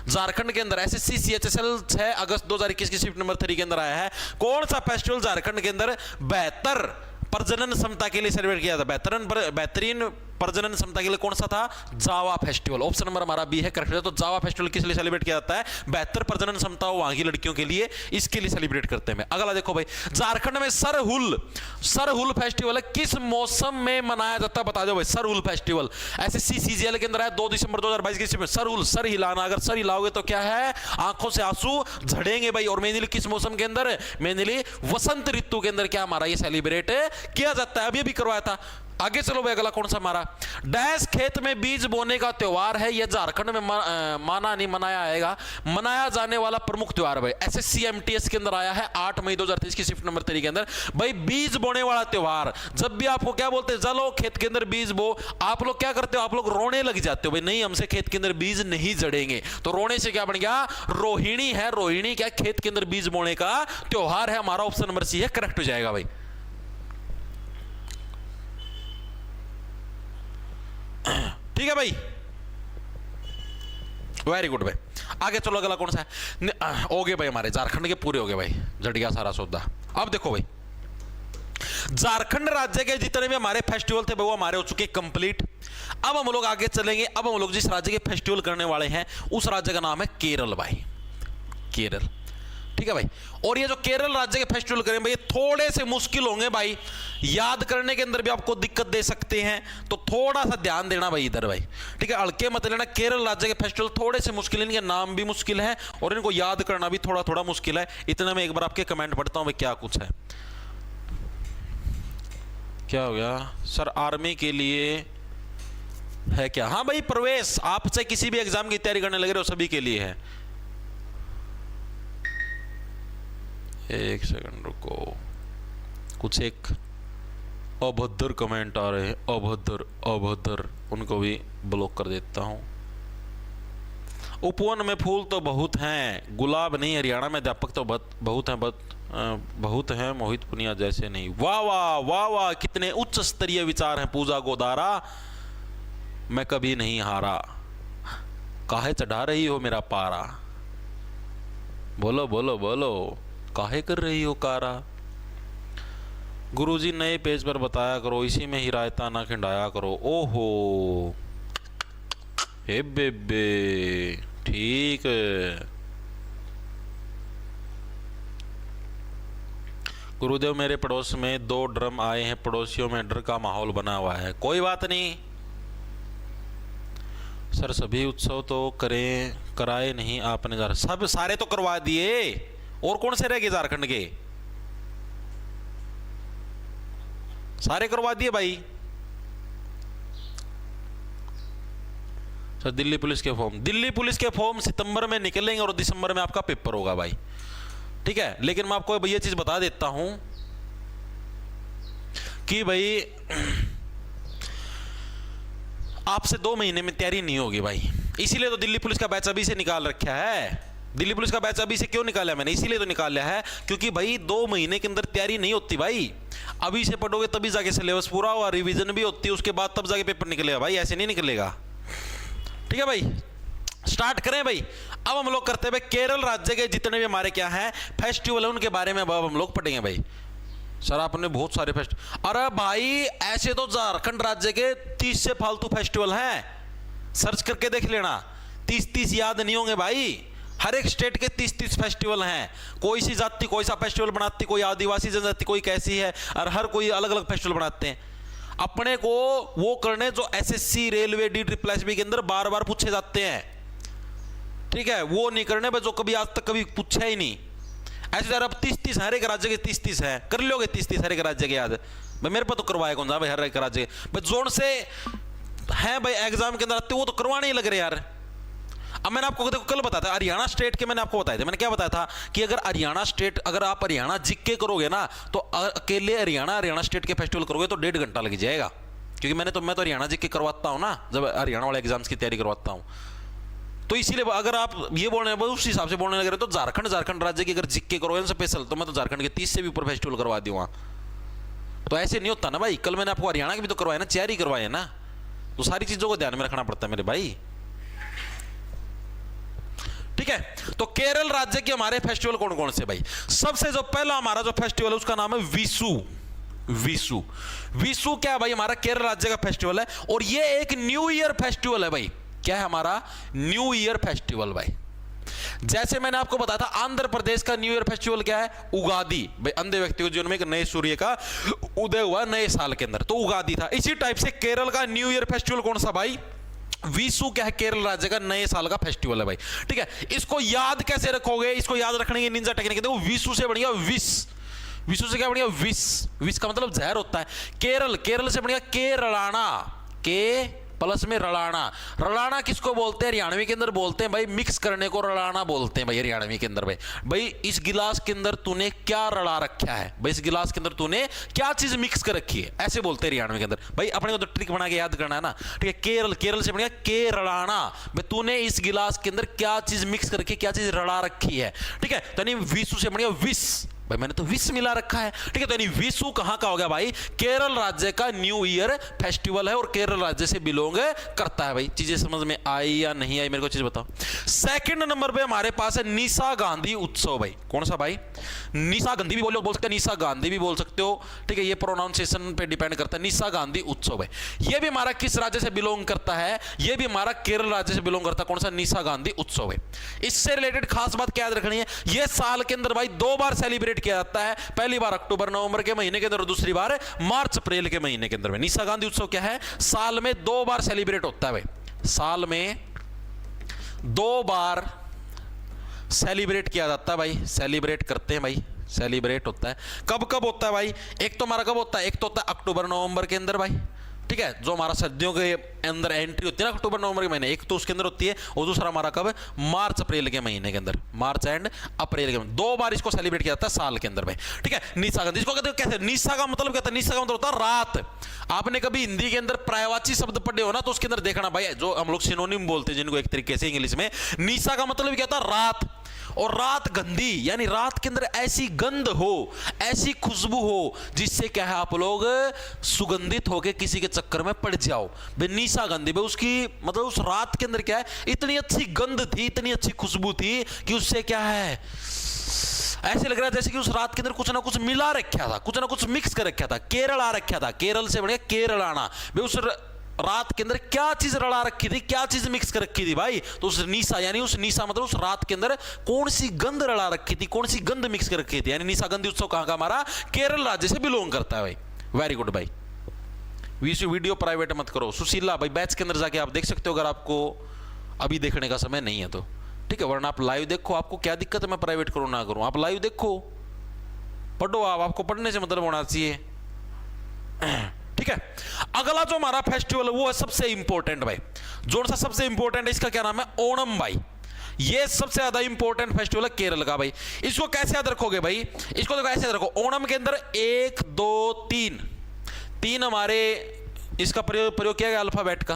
झारखंड के अंदर एसएससी सीएचएसएल 6 अगस्त 2021 की शिफ्ट नंबर 3 के अंदर आया है, कौन सा फेस्टिवल झारखंड के अंदर बेहतर प्रजनन क्षमता के लिए सेलिब्रेट किया था? बेहतरीन प्रजनन क्षमता के लिए कौन सा था? जावा फेस्टिवल। ऑप्शन नंबर हमारा बी है करेक्ट। तो जावा फेस्टिवल किस लिए सेलिब्रेट किया जाता है? बेहतर प्रजनन क्षमता हो वहां की लड़कियों के लिए, इसके लिए सेलिब्रेट करते हैं। अगला देखो भाई, झारखंड में सरहुल फेस्टिवल किस मौसम में मनाया जाता है? बता दो भाई। सरहुल फेस्टिवल एसएससी सीजीएल के अंदर है 2 दिसंबर 2022 की। सरहुल, सर हिलाना, अगर सर हिलाओगे तो क्या है आंखों से आंसू झड़ेंगे भाई। और मेनली किस मौसम के अंदर? मेनली वसंत ऋतु के अंदर क्या हमारा ये सेलिब्रेट किया जाता है। अभी भी करवाया था। आगे चलो भाई, अगला कौन सा हमारा? डैश खेत में बीज बोने का त्योहार है, यह झारखंड में माना नहीं मनाया आएगा, मनाया जाने वाला प्रमुख त्योहार भाई। एसएससी एमटीएस के अंदर आया है 8 मई 2023 की शिफ्ट नंबर 3 के अंदर भाई। बीज बोने वाला त्योहार, जब भी आपको क्या बोलते हैं, चलो खेत के अंदर बीज बो, आप लोग क्या करते हो? आप लोग रोने लग जाते हो भाई, नहीं हमसे खेत के अंदर बीज नहीं जड़ेंगे। तो रोने से क्या बन गया? रोहिणी है। रोहिणी क्या खेत के अंदर बीज बोने का त्योहार है हमारा। ऑप्शन नंबर सी है करेक्ट हो जाएगा भाई। ठीक है भाई, वेरी गुड भाई। आगे चलो, अगला कौन सा है? हो गए भाई हमारे झारखंड के पूरे हो गए भाई, जट गया सारा सौदा। अब देखो भाई, झारखंड राज्य के जितने भी हमारे फेस्टिवल थे वो हमारे हो चुके कंप्लीट। अब हम लोग आगे चलेंगे। अब हम लोग जिस राज्य के फेस्टिवल करने वाले हैं उस राज्य का नाम है केरल भाई। केरल, ठीक है भाई। और ये जो केरल राज्य के फेस्टिवल करें भाई, ये थोड़े से मुश्किल होंगे भाई, याद करने के अंदर भी आपको दिक्कत दे सकते हैं, तो थोड़ा सा ध्यान देना भाई इधर भाई, ठीक है। हल्के मत लेना, केरल राज्य के फेस्टिवल थोड़े से मुश्किल, इनके नाम भी मुश्किल है और इनको याद करना भी थोड़ा थोड़ा मुश्किल है। इतने में एक बार आपके कमेंट पढ़ता हूं भाई, क्या कुछ है। क्या हो गया सर, आर्मी के लिए है क्या? हाँ भाई प्रवेश, आप चाहे किसी भी एग्जाम की तैयारी करने लगे हो, सभी के लिए है। एक सेकंड रुको, कुछ एक अभद्र कमेंट आ रहे हैं, अभद्र, उनको भी ब्लॉक कर देता हूं। उपवन में फूल तो बहुत हैं, गुलाब नहीं, हरियाणा में अध्यापक तो बहुत हैं, मोहित पुनिया जैसे नहीं। वाह वाह वाह वाह, कितने उच्च स्तरीय विचार हैं पूजा गोदारा, मैं कभी नहीं हारा, काहे चढ़ा रही हो मेरा पारा, बोलो बोलो बोलो, काहे कर रही हो कारा। गुरुजी नए पेज पर बताया करो, इसी में ही रायता ना खिंडाया करो। ओहो हे बेबे, ठीक है। गुरुदेव मेरे पड़ोस में 2 ड्रम आए हैं, पड़ोसियों में डर का माहौल बना हुआ है। कोई बात नहीं सर, सभी उत्सव तो कराए नहीं आपने, सब सारे तो करवा दिए, और कौन से रह गए झारखंड के? सारे करवा दिए भाई। सर दिल्ली पुलिस के फॉर्म सितंबर में निकलेंगे और दिसंबर में आपका पेपर होगा भाई, ठीक है। लेकिन मैं आपको भैया चीज बता देता हूं कि भाई आपसे 2 महीने में तैयारी नहीं होगी भाई, इसीलिए तो दिल्ली पुलिस का बैच अभी से निकाल रखा है। दिल्ली पुलिस का बैच अभी से क्यों निकाला मैंने? इसीलिए तो निकाला है क्योंकि भाई 2 महीने के अंदर तैयारी नहीं होती भाई। अभी से पढ़ोगे तभी जाके सिलेबस पूरा हुआ, रिवीजन भी होती है, उसके बाद तब जाके पेपर निकलेगा भाई, ऐसे नहीं निकलेगा, ठीक है भाई। स्टार्ट करें भाई। अब हम लोग करते हैं भाई केरल राज्य के जितने भी हमारे क्या है फेस्टिवल है, उनके बारे में अब हम लोग पढ़ेंगे भाई। सर आपने बहुत सारे फेस्टिवल, अरे भाई ऐसे तो झारखंड राज्य के 30 से फालतू फेस्टिवल हैं, सर्च करके देख लेना। 30 याद नहीं होंगे भाई, हर एक स्टेट के 30 फेस्टिवल हैं। कोई सी जाति कोई सा फेस्टिवल बनाती, कोई आदिवासी जनजाति कोई कैसी है, और हर कोई अलग अलग फेस्टिवल बनाते हैं। अपने को वो करने जो एसएससी रेलवे DSSB के अंदर बार बार पूछे जाते हैं, ठीक है, वो नहीं करने भाई जो कभी आज तक कभी पूछा ही नहीं। ऐसे यार अब 30 हर एक राज्य के 30 है, कर लोगे 30 हर एक राज्य के याद भाई। मेरे पर तो करवाए कौन सा भाई, हर एक राज्य भाई जोन से है भाई एग्जाम के अंदर आते, वो तो करवाने ही लग रहे यार। अब मैंने आपको देखो कल बताया था हरियाणा स्टेट के, मैंने आपको बताया था, मैंने क्या बताया था कि अगर हरियाणा स्टेट, अगर आप हरियाणा जीके करोगे ना तो अकेले हरियाणा स्टेट के फेस्टिवल करोगे तो 1.5 घंटा लग जाएगा, क्योंकि मैं तो हरियाणा जीके करवाता हूं ना, जब हरियाणा वाले एग्जाम्स की तैयारी करवाता हूं। तो इसीलिए अगर आप ये बोल रहे हैं उस हिसाब से बोलने लग रहे तो झारखंड राज्य की अगर जीके करोगे स्पेशल, तो मैं तो झारखंड के 30 से भी ऊपर फेस्टिवल करवा दूंगा। तो ऐसे नहीं होता ना भाई, कल मैंने आपको हरियाणा के भी तो करवाया ना, 4 ही करवाए ना, तो सारी चीजों को ध्यान में रखना पड़ता है मेरे भाई, ठीक है। तो केरल राज्य के हमारे फेस्टिवल कौन कौन से भाई? सबसे जो पहला हमारा जो फेस्टिवल है उसका नाम है विशु। विशु क्या है भाई? हमारा केरल राज्य का फेस्टिवल है, और ये एक न्यू ईयर फेस्टिवल है भाई। क्या है हमारा? न्यू ईयर फेस्टिवल भाई। जैसे मैंने आपको बताया था आंध्र प्रदेश का न्यू ईयर फेस्टिवल क्या है? उगादी भाई, अंधे व्यक्ति को जीवन में एक नए सूर्य का उदय हुआ नए साल के अंदर, तो उगादी था। इसी टाइप से केरल का न्यू ईयर फेस्टिवल कौन सा भाई? विशु क्या है? केरल राज्य का नए साल का फेस्टिवल है भाई, ठीक है। इसको याद कैसे रखोगे? इसको याद रखने की निंजा टेक्निक है, देखो विशु से बढ़िया विशु से क्या बढ़िया? विश का मतलब जहर होता है। केरल से बढ़िया केरलाना, के प्लस में रलाना किसको बोलते हैं? हरियाणवी के अंदर बोलते हैं भाई, मिक्स करने को रलाना बोलते हैं भाई हरियाणवी के अंदर। भाई इस गिलास के अंदर तूने क्या रला रखा है भाई, इस गिलास के अंदर तूने क्या चीज मिक्स कर रखी है, ऐसे बोलते हैं हरियाणवी के अंदर भाई। अपने को तो ट्रिक बना के याद करना है ना, ठीक है। केरल से बढ़िया केरलाना भाई, तूने इस गिलास के अंदर क्या चीज मिक्स करके क्या चीज रला रखी है, ठीक है। तो नहीं विशु से बढ़िया विश भाई मैंने तो विश मिला रखा है, ठीक है। तो यानी विशु कहां का हो गया भाई, केरल राज्य का न्यू ईयर फेस्टिवल है और केरल राज्य से बिलोंग करता है। भाई चीजें समझ में आई या नहीं आई, मेरे को चीज बताओ। सेकंड नंबर पे हमारे पास है निशा गांधी उत्सव। भाई कौन सा भाई, निशा गांधी भी बोल सकते हो, निशा गांधी भी बोल सकते हो, ठीक है। ये प्रोनाउंसिएशन पे डिपेंड करता है। निशा गांधी उत्सव है, ये भी हमारा किस राज्य से बिलोंग करता है, ये भी हमारा केरल राज्य से बिलोंग करता है। कौन सा, निशा गांधी उत्सव है। इससे रिलेटेड खास बात क्या याद रखनी है, ये साल के अंदर भाई 2 बार सेलिब्रेट किया जाता है, पहली बार अक्टूबर नवंबर के महीने के अंदर, दूसरी बार मार्च अप्रैल के महीने के अंदर में। निशा गांधी उत्सव क्या है, साल में 2 बार सेलिब्रेट होता है भाई, साल में 2 बार सेलिब्रेट किया जाता है भाई, सेलिब्रेट करते हैं भाई, सेलिब्रेट होता है। कब कब होता है भाई, एक तो हमारा कब होता है, एक तो होता है अक्टूबर नवंबर के अंदर भाई, ठीक है, जो हमारा सर्दियों के अंदर एंट्री होती है ना अक्टूबर नवंबर के महीने, एक तो उसके अंदर होती है, और दूसरा हमारा कब, मार्च अप्रैल के महीने के अंदर, मार्च एंड अप्रैल के महीने, 2 बार इसको सेलिब्रेट किया जाता है साल के अंदर में, ठीक है। निशा गांधी इसको कहते हैं, कैसे, निशा का मतलब क्या होता है, निशा का मतलब होता है रात। आपने कभी हिंदी के अंदर पर्यायवाची शब्द पढ़े हो ना, तो उसके अंदर देखना भाई, जो हम लोग सिनोनिम बोलते हैं जिनको एक तरीके से इंग्लिश में, निशा का मतलब क्या होता है रात, और रात गंदी, यानी रात के अंदर ऐसी गंध हो, ऐसी खुशबू हो, जिससे क्या है आप लोग सुगंधित होके किसी के चक्कर में पड़ जाओ। निशा गंधी भाई, उसकी मतलब उस रात के अंदर क्या है, इतनी अच्छी गंध थी, इतनी अच्छी खुशबू थी कि उससे क्या है, ऐसे लग रहा है जैसे कि उस रात के अंदर कुछ ना कुछ मिला रखा था, कुछ ना कुछ मिक्स कर रखा था, केरल आ रखा था, केरल से बढ़िया केरल आना भाई। उस रात के अंदर क्या चीज रला रखी थी, क्या चीज मिक्स कर रखी थी भाई, तो उस निशा, यानी उस निशा मतलब उस रात के अंदर कौन सी गंध रला रखी थी, कौन सी गंध मिक्स कर रखी थी, यानी निशा गंधी उत्सव कहां का, हमारा केरल राज्य से बिलोंग करता है भाई। वेरी गुड भाई। वीडियो प्राइवेट मत करो, सुशीला भाई बैच के अंदर जाके आप देख सकते हो, अगर आपको अभी देखने का समय नहीं है तो, ठीक है, वरना आप लाइव देखो, आपको क्या दिक्कत है मैं प्राइवेट करूं ना करूं, आप लाइव देखो, पढ़ो, आपको पढ़ने से मतलब होना चाहिए, ठीक है। अगला जो हमारा फेस्टिवल है वो है सबसे इंपॉर्टेंट भाई, जो सा सबसे इंपॉर्टेंट है, इसका क्या नाम है, ओणम भाई। ये सबसे ज्यादा इंपॉर्टेंट फेस्टिवल है केरल का भाई। इसको कैसे याद रखोगे भाई, इसको देखो ऐसे याद रखो, ओणम के अंदर 1 2 3 हमारे इसका प्रयोग किया गया अल्फाबेट का,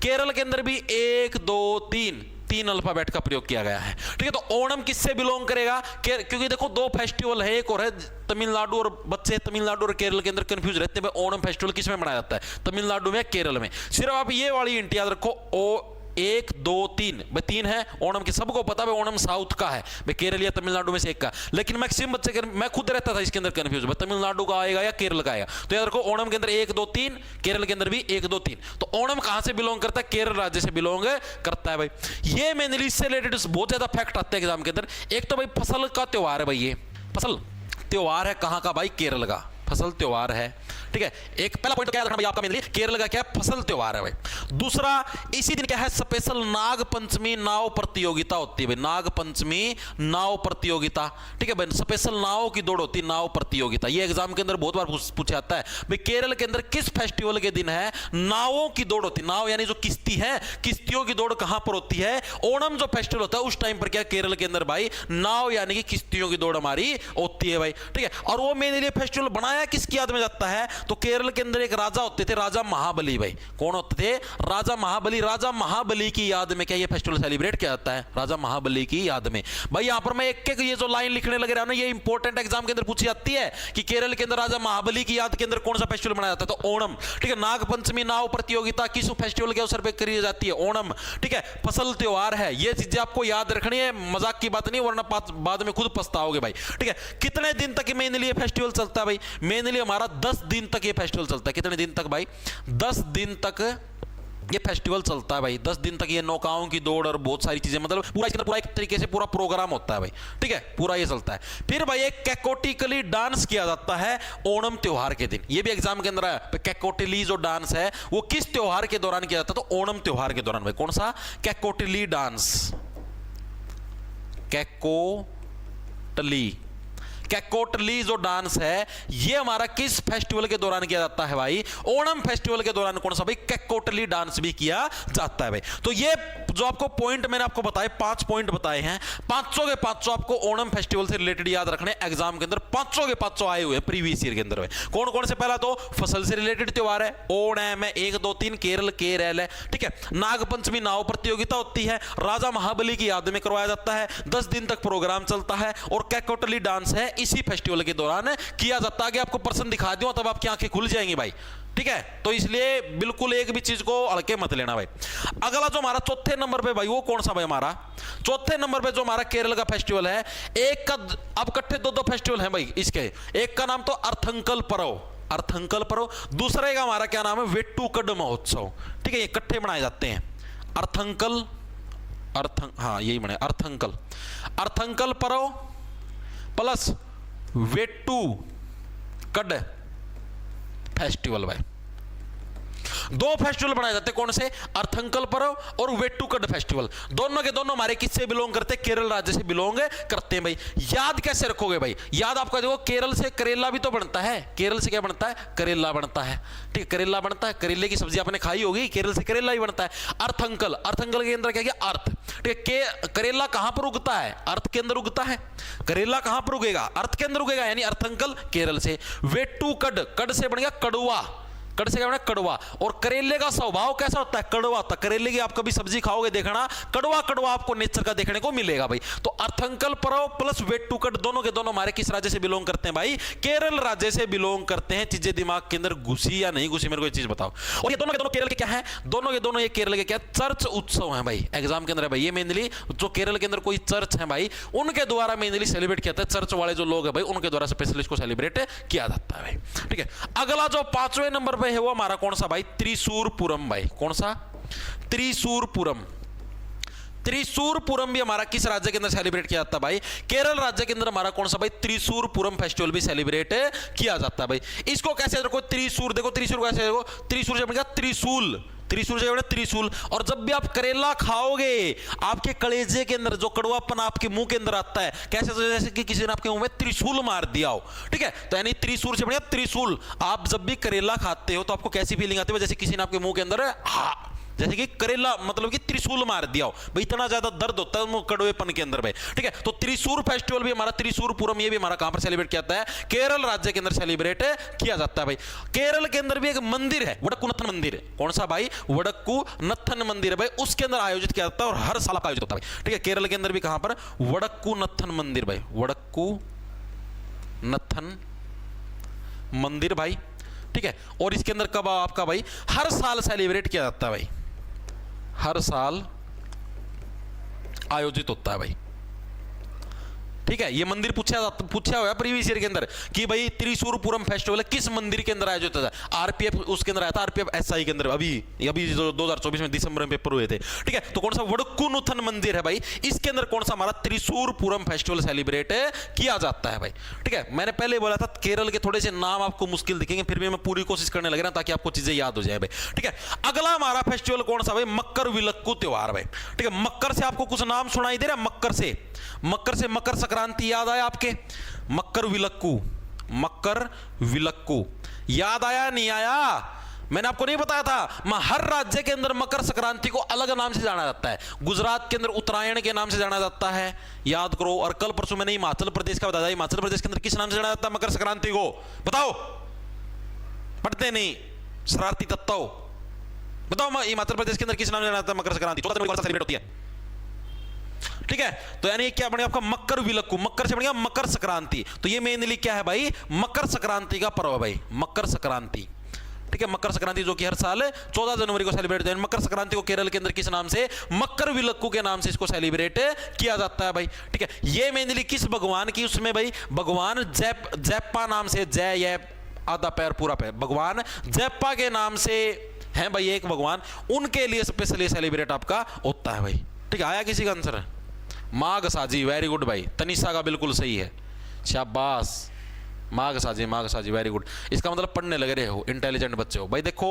केरल के अंदर भी 1 2 3 अल्फाबेट का प्रयोग किया गया है, ठीक है। तो ओणम किससे बिलोंग करेगा, क्योंकि देखो 2 फेस्टिवल है, एक और है तमिलनाडु, और बच्चे तमिलनाडु और केरल के अंदर कंफ्यूज रहते हैं, ओणम फेस्टिवल किसमें मनाया जाता है, तमिलनाडु में, केरल में। सिर्फ आप ये वाली हिंट याद रखो, 1 2 3 भाई 3 है ओणम के, सबको पता है ओणम साउथ का है भाई, केरल या तमिलनाडु में से एक का, लेकिन मैक्सिमम बच्चे, मैं खुद रहता था इसके अंदर कंफ्यूज, भाई तमिलनाडु का आएगा या केरल का आएगा, तो याद रखो ओणम के अंदर 1 2 3, केरल के अंदर भी 1 2 3। तो ओणम कहां से बिलोंग करता है, केरल राज्य से बिलोंग करता है भाई। ये मेनली इससे रिलेटेड बहुत ज्यादा फैक्ट आते हैं एग्जाम के अंदर। एक तो भाई फसल का त्योहार है भाई, ये फसल त्योहार है कहां का भाई, केरल का फसल त्योहार है, ठीक है। एक पहला पॉइंट तो क्या रखना भाई आपका, मेनली केरल का क्या है, फसल त्योहार है भाई। दूसरा, इसी दिन क्या है, स्पेशल नाग पंचमी नाव प्रतियोगिता होती है भाई, नाग पंचमी नाव प्रतियोगिता, ठीक है भाई, स्पेशल नाव की दौड़ होती है, नाव प्रतियोगिता। ये एग्जाम के अंदर बहुत बार पूछा जाता है भाई, केरल के अंदर किस फेस्टिवल के दिन है नावों की दौड़ होती है, नाव यानी जो किश्ती है, किश्तियों की दौड़ कहां पर होती है, ओणम जो फेस्टिवल होता है उस टाइम पर क्या केरल के अंदर भाई नाव यानी कि किश्तियों की दौड़ हमारी होती है भाई, ठीक है। और वो मेनली फेस्टिवल बनाया किसकी याद में जाता है, तो केरल के अंदर एक राजा होते थे, राजा महाबली भाई। कौन होते थे, राजा महाबली। राजा महाबली की याद में क्या ये फेस्टिवल सेलिब्रेट किया जाता है, राजा महाबली की याद में भाई। यहां पर मैं एक एक ये जो लाइन लिखने लगे रहा ना, ये इंपॉर्टेंट एग्जाम के अंदर पूछी जाती है कि केरल के अंदर राजा महाबली की याद के अंदर कौन सा फेस्टिवल मनाया जाता है, तो ओणम, ठीक है। नाग पंचमी नाव प्रतियोगिता किस फेस्टिवल के अवसर पर करी जाती है, ओणम, ठीक है। फसल त्योहार है, ये चीजें आपको याद रखनी है, मजाक की बात नहीं, वरना बाद में खुद पछताओगे भाई, ठीक है। कितने दिन तक मेनली ये फेस्टिवल चलता है भाई, मेनली हमारा 10 दिन तक ये फेस्टिवल चलता है। कितने दिन तक भाई, 10 दिन तक ये फेस्टिवल चलता है भाई, 10 दिन तक ये नौकाओं की दौड़ और बहुत सारी चीजें, मतलब पूरा इसके अंदर पूरा एक तरीके से पूरा प्रोग्राम होता है भाई, ठीक है, पूरा ये चलता है। फिर भाई एक कैकोटिकली डांस किया जाता है ओणम त्योहार के दिन, ये भी एग्जाम के अंदर है। कैकोटिली जो डांस है वो किस त्योहार के दौरान किया जाता है, तो ओणम त्योहार के दौरान भाई। कौन सा, कैकोटिली डांस, कैकोटली, कैकोटली जो डांस है ये हमारा किस फेस्टिवल के दौरान किया जाता है भाई, ओणम फेस्टिवल के दौरान कौन सा भाई, कैकोटली डांस भी किया जाता है भाई। तो ये जो आपको पॉइंट मैंने आपको बताए, 5 पॉइंट बताए हैं, पांचों के पांचों आपको ओणम फेस्टिवल से रिलेटेड याद रखने, एग्जाम के अंदर पांचों के पांचों आए हुए प्रीवियस ईयर के अंदर भाई। कौन कौन से, पहला तो फसल से रिलेटेड त्योहार है, ओणम है, 1 2 3 केरल केरल है, ठीक है। नाग पंचमी नाव प्रतियोगिता होती है, राजा महाबली की याद में करवाया जाता है, 10 दिन तक प्रोग्राम चलता है, और कैकोटली डांस है, इसी फेस्टिवल के दौरान किया जाता है। आगे आपको प्रश्न दिखा दूं तब आपकी आंखें खुल जाएंगी भाई, ठीक है। तो इसलिए बिल्कुल एक भी चीज को हल्के मत लेना भाई। अगला जो हमारा चौथे नंबर पे भाई वो कौन सा भाई, हमारा चौथे नंबर पे जो हमारा केरल का फेस्टिवल है, एक का अब इकट्ठे दो फेस्टिवल है भाई इसके। एक का नाम तो अर्थंकल पर्व, अर्थंकल पर्व, दूसरे का हमारा क्या नाम है, वेट्टुकड महोत्सव, ठीक है। ये इकट्ठे मनाए जाते हैं, अर्थंकल हाँ यही बने अर्थंकल, अर्थंकल पर्व प्लस वेट्टुकड फेस्टिवल भाई। दो फेस्टिवल बनाए जाते हैं, कौन से, अर्थंकल पर्व और वेट्टुकड फेस्टिवल। दोनों के दोनों हमारे किससे बिलोंग करते हैं, केरल राज्य से बिलोंग करते हैं भाई। याद कैसे रखोगे भाई, याद आपका देखो, केरल से करेला भी तो बनता है, केरल से क्या बनता है, करेला बनता है, ठीक है, करेला बनता है, करेले की सब्जी आपने खाई होगी, केरल से करेला ही बनता है। अर्थंकल, अर्थंकल के अंदर क्या किया, अर्थ, ठीक है। करेला कहां पर उगता है, अर्थ के अंदर उगता है। करेला कहां पर उगेगा, अर्थ के अंदर उगेगा, यानी अर्थंकल केरल से। वेट्टुकड, कड से बन गया कड़वा, कड़ से क्या बना, कड़वा। और करेले का स्वभाव कैसा होता है, कड़वा होता है। करेले की आप कभी सब्जी खाओगे देखना, कड़वा कड़वा आपको नेचर का देखने को मिलेगा भाई। तो अर्थंकल पर्व प्लस वेट्टुकड दोनों के दोनों हमारे किस राज्य से बिलोंग करते हैं भाई, केरल राज्य से बिलोंग करते हैं। चीजें दिमाग के अंदर घुसी या नहीं घुसी, मेरे को एक चीज बताओ। और ये दोनों के दोनों केरल के क्या है, दोनों के दोनों ये केरल के क्या, चर्च उत्सव है भाई। एग्जाम के अंदर है भाई, ये मेनली जो केरल के अंदर कोई चर्च है भाई, उनके द्वारा मेनली सेलिब्रेट किया जाता है। चर्च वाले जो लोग है भाई, उनके द्वारा स्पेशली इसको सेलिब्रेट किया जाता है भाई, ठीक है। अगला जो पांचवें नंबर पे है वो हमारा कौन सा भाई, त्रिशूरपुरम भाई। कौन सा, त्रिशूरपुरम। त्रिशूरपुरम भी हमारा किस राज्य के अंदर सेलिब्रेट किया जाता है भाई, केरल राज्य के अंदर हमारा कौन सा भाई, त्रिशूरपुरम फेस्टिवल भी सेलिब्रेट किया जाता है भाई। इसको कैसे देखो, त्रिशूर देखो, त्रिशूर कैसे देखो, त्रिशूर से बन गया त्रिशूल, त्रिशूल से त्रिशूल। और जब भी आप करेला खाओगे, आपके कलेजे के अंदर जो कड़वापन आपके मुंह के अंदर आता है, कैसे, तो जैसे कि किसी ने आपके मुंह में त्रिशूल मार दिया हो, ठीक है। तो यानी त्रिशूल से बढ़िया त्रिशूल। आप जब भी करेला खाते हो तो आपको कैसी फीलिंग आती है, जैसे किसी ने आपके मुंह के अंदर जैसे कि करेला मतलब कि त्रिशूल मार दिया हो भाई, इतना ज्यादा दर्द होता है कड़वेपन के अंदर भाई, ठीक है। तो त्रिशूर फेस्टिवल भी हमारा, त्रिशूरपुरम, ये भी हमारा कहां पर सेलिब्रेट किया जाता है, केरल राज्य के अंदर सेलिब्रेट किया जाता है भाई। केरल के अंदर भी एक मंदिर है, वडक्कुनथन मंदिर। कौन सा भाई, वडक्कुनथन मंदिर है भाई, उसके अंदर आयोजित किया जाता है और हर साल आयोजित होता है भाई, ठीक है। केरल के अंदर भी कहां पर, वडक्कुनथन मंदिर भाई, वडक्कुनथन मंदिर भाई, ठीक है। और इसके अंदर कब आपका भाई, हर साल सेलिब्रेट किया जाता है भाई, हर साल आयोजित होता है भाई, ठीक है। ये मंदिर पूछा हुआ है प्रीवियस ईयर के अंदर कि भाई त्रिशूरपुरम फेस्टिवल किस मंदिर के अंदर आयोजित होता है। आरपीएफ उसके अंदर आया था, आरपीएफ एसआई के अंदर, अभी जो 2024 में दिसंबर में पेपर हुए थे, ठीक है। तो कौन सा, वडक्कुनथन मंदिर है भाई, इसके अंदर कौन सा हमारा त्रिशूरपुरम फेस्टिवल सेलिब्रेट किया जाता है भाई, ठीक है। मैंने पहले बोला था केरल के थोड़े से नाम आपको मुश्किल दिखेंगे, फिर भी मैं पूरी कोशिश करने लग रहा हूं ताकि आपको चीजें याद हो जाए भाई, ठीक है। अगला हमारा फेस्टिवल कौन सा भाई, मकर विलक्कू त्योहार भाई, ठीक है। मकर से आपको कुछ नाम सुनाई दे रहा है, मकर से मकर संक्रांति याद आया आपके, मकर विलक्कू, मकर विलक्कू याद आया नहीं आया, मैंने आपको नहीं बताया था, हर राज्य के अंदर मकर संक्रांति को अलग नाम से जाना जाता है। गुजरात के अंदर उत्तरायण के नाम से जाना जाता है, याद करो। और कल परसों मैंने हिमाचल प्रदेश का बताया, हिमाचल प्रदेश के अंदर किस नाम से जाना जाता है मकर संक्रांति को, बताओ, पढ़ते नहीं, शरारती तत्व, बताओ हिमाचल प्रदेश के अंदर किस नाम से जाना जाता है मकर संक्रांति, 14 जनवरी को सेलिब्रेट होती है, ठीक है। तो यानी क्या बनेगा आपका, मकर विलक्कू, मकर से बनेगा मकर संक्रांति। तो ये मेनली क्या है भाई, मकर संक्रांति का पर्व भाई, मकर संक्रांति, ठीक है। मकर संक्रांति जो कि हर साल 14 जनवरी को सेलिब्रेट होता है। मकर संक्रांति को केरल के अंदर किस नाम से, मकर विलक्कू के नाम से इसको सेलिब्रेट किया जाता है भाई, ठीक है। ये मेनली किस भगवान की, उसमें भाई भगवान जैप्पा नाम से, जय ये आधा पैर पूरा पैर, भगवान जैप्पा के नाम से है भाई एक भगवान, उनके लिए स्पेशली सेलिब्रेट आपका होता है भाई, ठीक है। आया किसी का आंसर, माघ साजी, वेरी गुड भाई, तनिषा का बिल्कुल सही है, शाबाश, माघ साजी वेरी गुड। इसका मतलब पढ़ने लग रहे हो, इंटेलिजेंट बच्चे हो भाई। देखो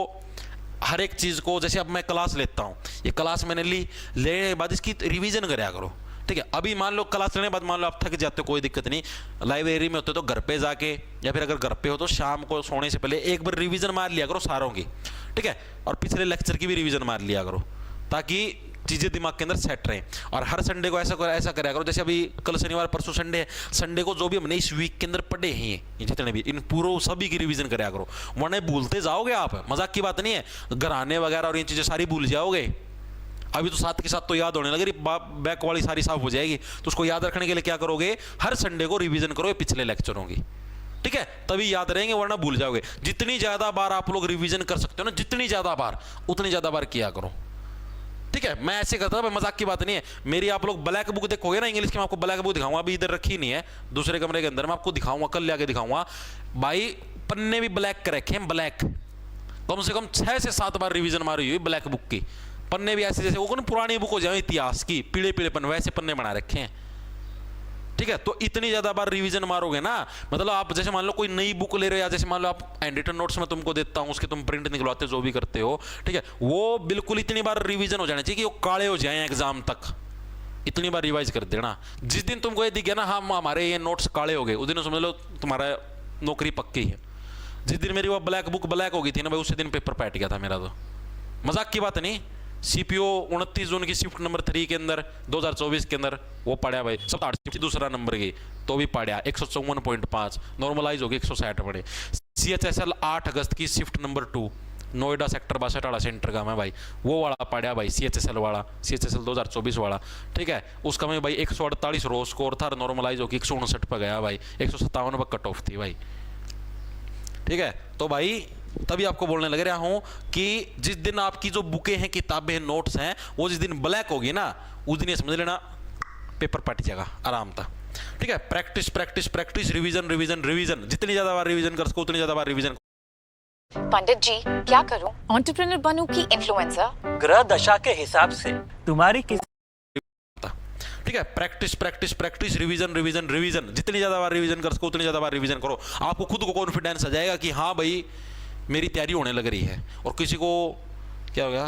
हर एक चीज को, जैसे अब मैं क्लास लेता हूँ, ये क्लास मैंने लेने के बाद इसकी रिवीजन कराया करो, ठीक है। अभी मान लो क्लास लेने के बाद मान लो आप थक जाते हो, कोई दिक्कत नहीं, लाइब्रेरी में होते तो घर पे जाके, या फिर अगर घर पे हो तो शाम को सोने से पहले एक बार रिवीजन मार लिया करो सारों की, ठीक है। और पिछले लेक्चर की भी रिवीजन मार लिया करो ताकि चीजें दिमाग के अंदर सेट रहे। और हर संडे को ऐसा कराया करो, जैसे अभी कल शनिवार परसों संडे है, संडे को जो भी हमने इस वीक के अंदर पढ़े हैं जितने भी, इन पूरे सभी की रिवीजन कराया करो, वरना भूलते जाओगे आप, मजाक की बात नहीं है, घराने वगैरह और ये चीजें सारी भूल जाओगे। अभी तो साथ के साथ तो याद होने लगे, बैक वाली सारी साफ हो जाएगी। तो उसको याद रखने के लिए क्या करोगे, हर संडे को रिवीजन करो पिछले लेक्चरों की, ठीक है, तभी याद रहेंगे, वरना भूल जाओगे। जितनी ज्यादा बार आप लोग रिवीजन कर सकते हो ना, जितनी ज्यादा बार उतनी ज्यादा बार किया करो, ठीक है। मैं ऐसे करता था, मजाक की बात नहीं है। मेरी आप लोग ब्लैक बुक देखोगे ना इंग्लिश की, मैं आपको ब्लैक बुक दिखाऊंगा, अभी इधर रखी नहीं है, दूसरे कमरे के अंदर, मैं आपको दिखाऊंगा, कल लेके दिखाऊंगा भाई। पन्ने भी ब्लैक कर रखे हैं, ब्लैक, कम से कम 6 से 7 बार रिवीजन मारी हुई ब्लैक बुक की। पन्ने भी ऐसे जैसे वो पुरानी बुक हो जाए इतिहास की, पीले पीले पन्ने, वैसे पन्ने बना रखे हैं, ठीक है। तो इतनी ज्यादा बार रिवीजन मारोगे ना, मतलब आप जैसे मान लो कोई नई बुक ले रहे हो, या जैसे मान लो आप हैंड रिटन नोट्स में तुमको देता हूं, उसके तुम प्रिंट निकलवाते हो, जो भी करते हो, ठीक है, वो बिल्कुल इतनी बार रिवीजन हो जाना चाहिए कि वो काले हो जाए एग्जाम तक। इतनी बार रिवाइज कर देना। जिस दिन तुमको ये दिख गया ना, हम हमारे ये नोट्स काले हो गए, उस दिन समझ लो तुम्हारा नौकरी पक्की है। जिस दिन मेरी वो ब्लैक बुक ब्लैक हो गई थी ना भाई, उसी दिन पेपर पैट गया था मेरा, तो मजाक की बात नहीं। सीपीओ 29 जून की शिफ्ट नंबर 3 के अंदर 2024 के अंदर वो पढ़ा भाई, 7 दूसरा नंबर की, तो भी पढ़ा 154.5, नॉर्मलाइज हो गई 160 पढ़े। CHSL 8 अगस्त की shift number 2, Noida sector 62 centre का मैं भाई, वो वाला पढ़ा भाई, CHSL वाला, CHSL 2024 वाला, ठीक है। उसका मैं भाई 148 रो स्कोर था, नॉर्मलाइज होकर 159 पर गया भाई, 157 पर कट ऑफ थी भाई, ठीक है। तो भाई तभी आपको बोलने लग रहा हूं कि जिस दिन आपकी जो बुकें हैं, किताबें, नोट्स हैं, वो जिस दिन ब्लैक होगी ना, उस दिन ये समझ लेना पेपर पट जाएगा आराम था, ठीक है। Practice practice practice, revision revision revision, जितनी ज्यादा बार रिवीजन कर सको उतनी ज्यादा बार रिवीजन। पंडित जी क्या करूं, एंटरप्रेन्योर बनूं कि इन्फ्लुएंसर? ग्रह दशा के हिसाब से तुम्हारी किस, ठीक है। Practice practice practice, revision revision revision, जितनी ज्यादा बार रिवीजन कर सको उतनी ज्यादा बार रिवीजन करो। आपको खुद को कॉन्फिडेंस आ जाएगा कि हाँ भाई मेरी तैयारी होने लग रही है। और किसी को क्या हो गया,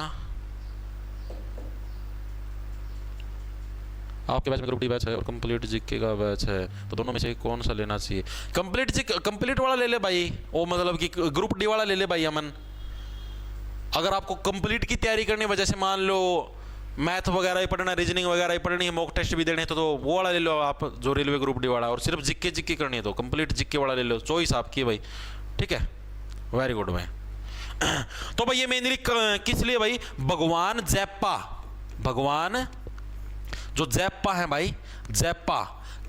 आपके बैच में ग्रुप डी बैच है और कंप्लीट जीके का बैच है, तो दोनों में से कौन सा लेना चाहिए? कंप्लीट वाला ले ले भाई, वो मतलब कि ग्रुप डी वाला ले ले भाई अमन। अगर आपको कंप्लीट की तैयारी करनी है, जैसे मान लो मैथ वगैरह ही पढ़ना, रीजनिंग वगैरह ही पढ़नी है, मॉक टेस्ट भी देने हैं, तो वो वाला ले लो आप, जो रेलवे ग्रुप डी वाला। और सिर्फ जिक्के करनी है तो कंप्लीट जिक्के वाला ले लो, चॉइस आपकी है भाई, ठीक है। वेरी गुड भाई। तो भाई ये मेनली किस लिए भाई, भगवान जैप्पा, भगवान जो जैप्पा है भाई, जैप्पा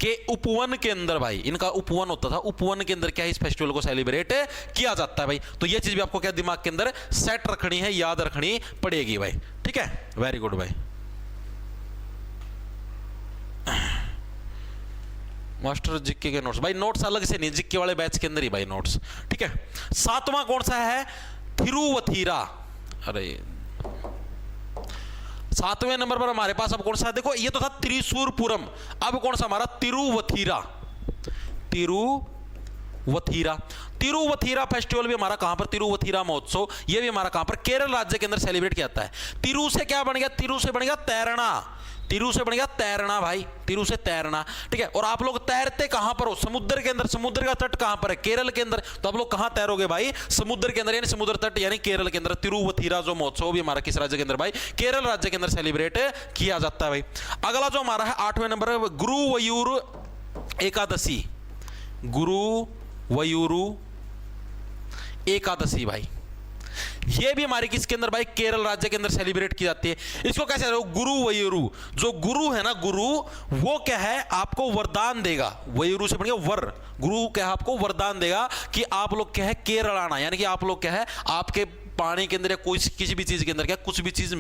के उपवन के अंदर भाई, इनका उपवन होता था, उपवन के अंदर क्या है, इस फेस्टिवल को सेलिब्रेट किया जाता है भाई। तो ये चीज भी आपको क्या दिमाग के अंदर सेट रखनी है, याद रखनी पड़ेगी भाई, ठीक है। वेरी गुड भाई। मास्टर जिक्के के नोट्स भाई, नोट्स अलग से नहीं, जिक्के वाले बैच के अंदर ही भाई नोट्स, ठीक है। 7वां कौन सा है, थिरुवथीरा। अरे 7वें नंबर पर हमारे पास अब कौन सा है, देखो ये तो था त्रिशूरपुरम, अब कौन सा हमारा, तिरुवथीरा। तिरुवथीरा, तिरुवथीरा फेस्टिवल भी हमारा कहां पर, तिरुवथीरा महोत्सव, ये भी हमारा कहां पर, केरल राज्य के अंदर सेलिब्रेट किया जाता है। तिरु से क्या बन गया, तिरु से बन गया तैरना, तिरु से बन गया तैरना भाई, तिरु से तैरना, ठीक है। और आप लोग तैरते कहां पर हो, समुद्र के अंदर। समुद्र का तट कहां पर है, केरल के अंदर। तो आप लोग कहां तैरोगे भाई, समुद्र के अंदर, यानी समुद्र तट यानी केरल के अंदर। तिरुवथीरा जो महोत्सव भी हमारा किस राज्य के अंदर भाई, केरल राज्य के अंदर सेलिब्रेट किया जाता है भाई। अगला जो हमारा है 8वें नंबर है, गुरुवयूर एकादशी, गुरुवयूर एकादशी भाई, ये भी हमारे किसके अंदर भाई, केरल राज्य के अंदर सेलिब्रेट की जाती है। इसको कैसे, गुरु वयूरु, जो गुरु है ना, गुरु वो क्या है, आपको वरदान देगा, वयूरु से बन गया वर, गुरु क्या है, आपको वरदान देगा कि आप लोग क्या है, केरल आना, यानी कि आप लोग क्या है, आपके पानी के अंदर या कोई किसी भी चीज के अंदर क्या, कुछ भी चीज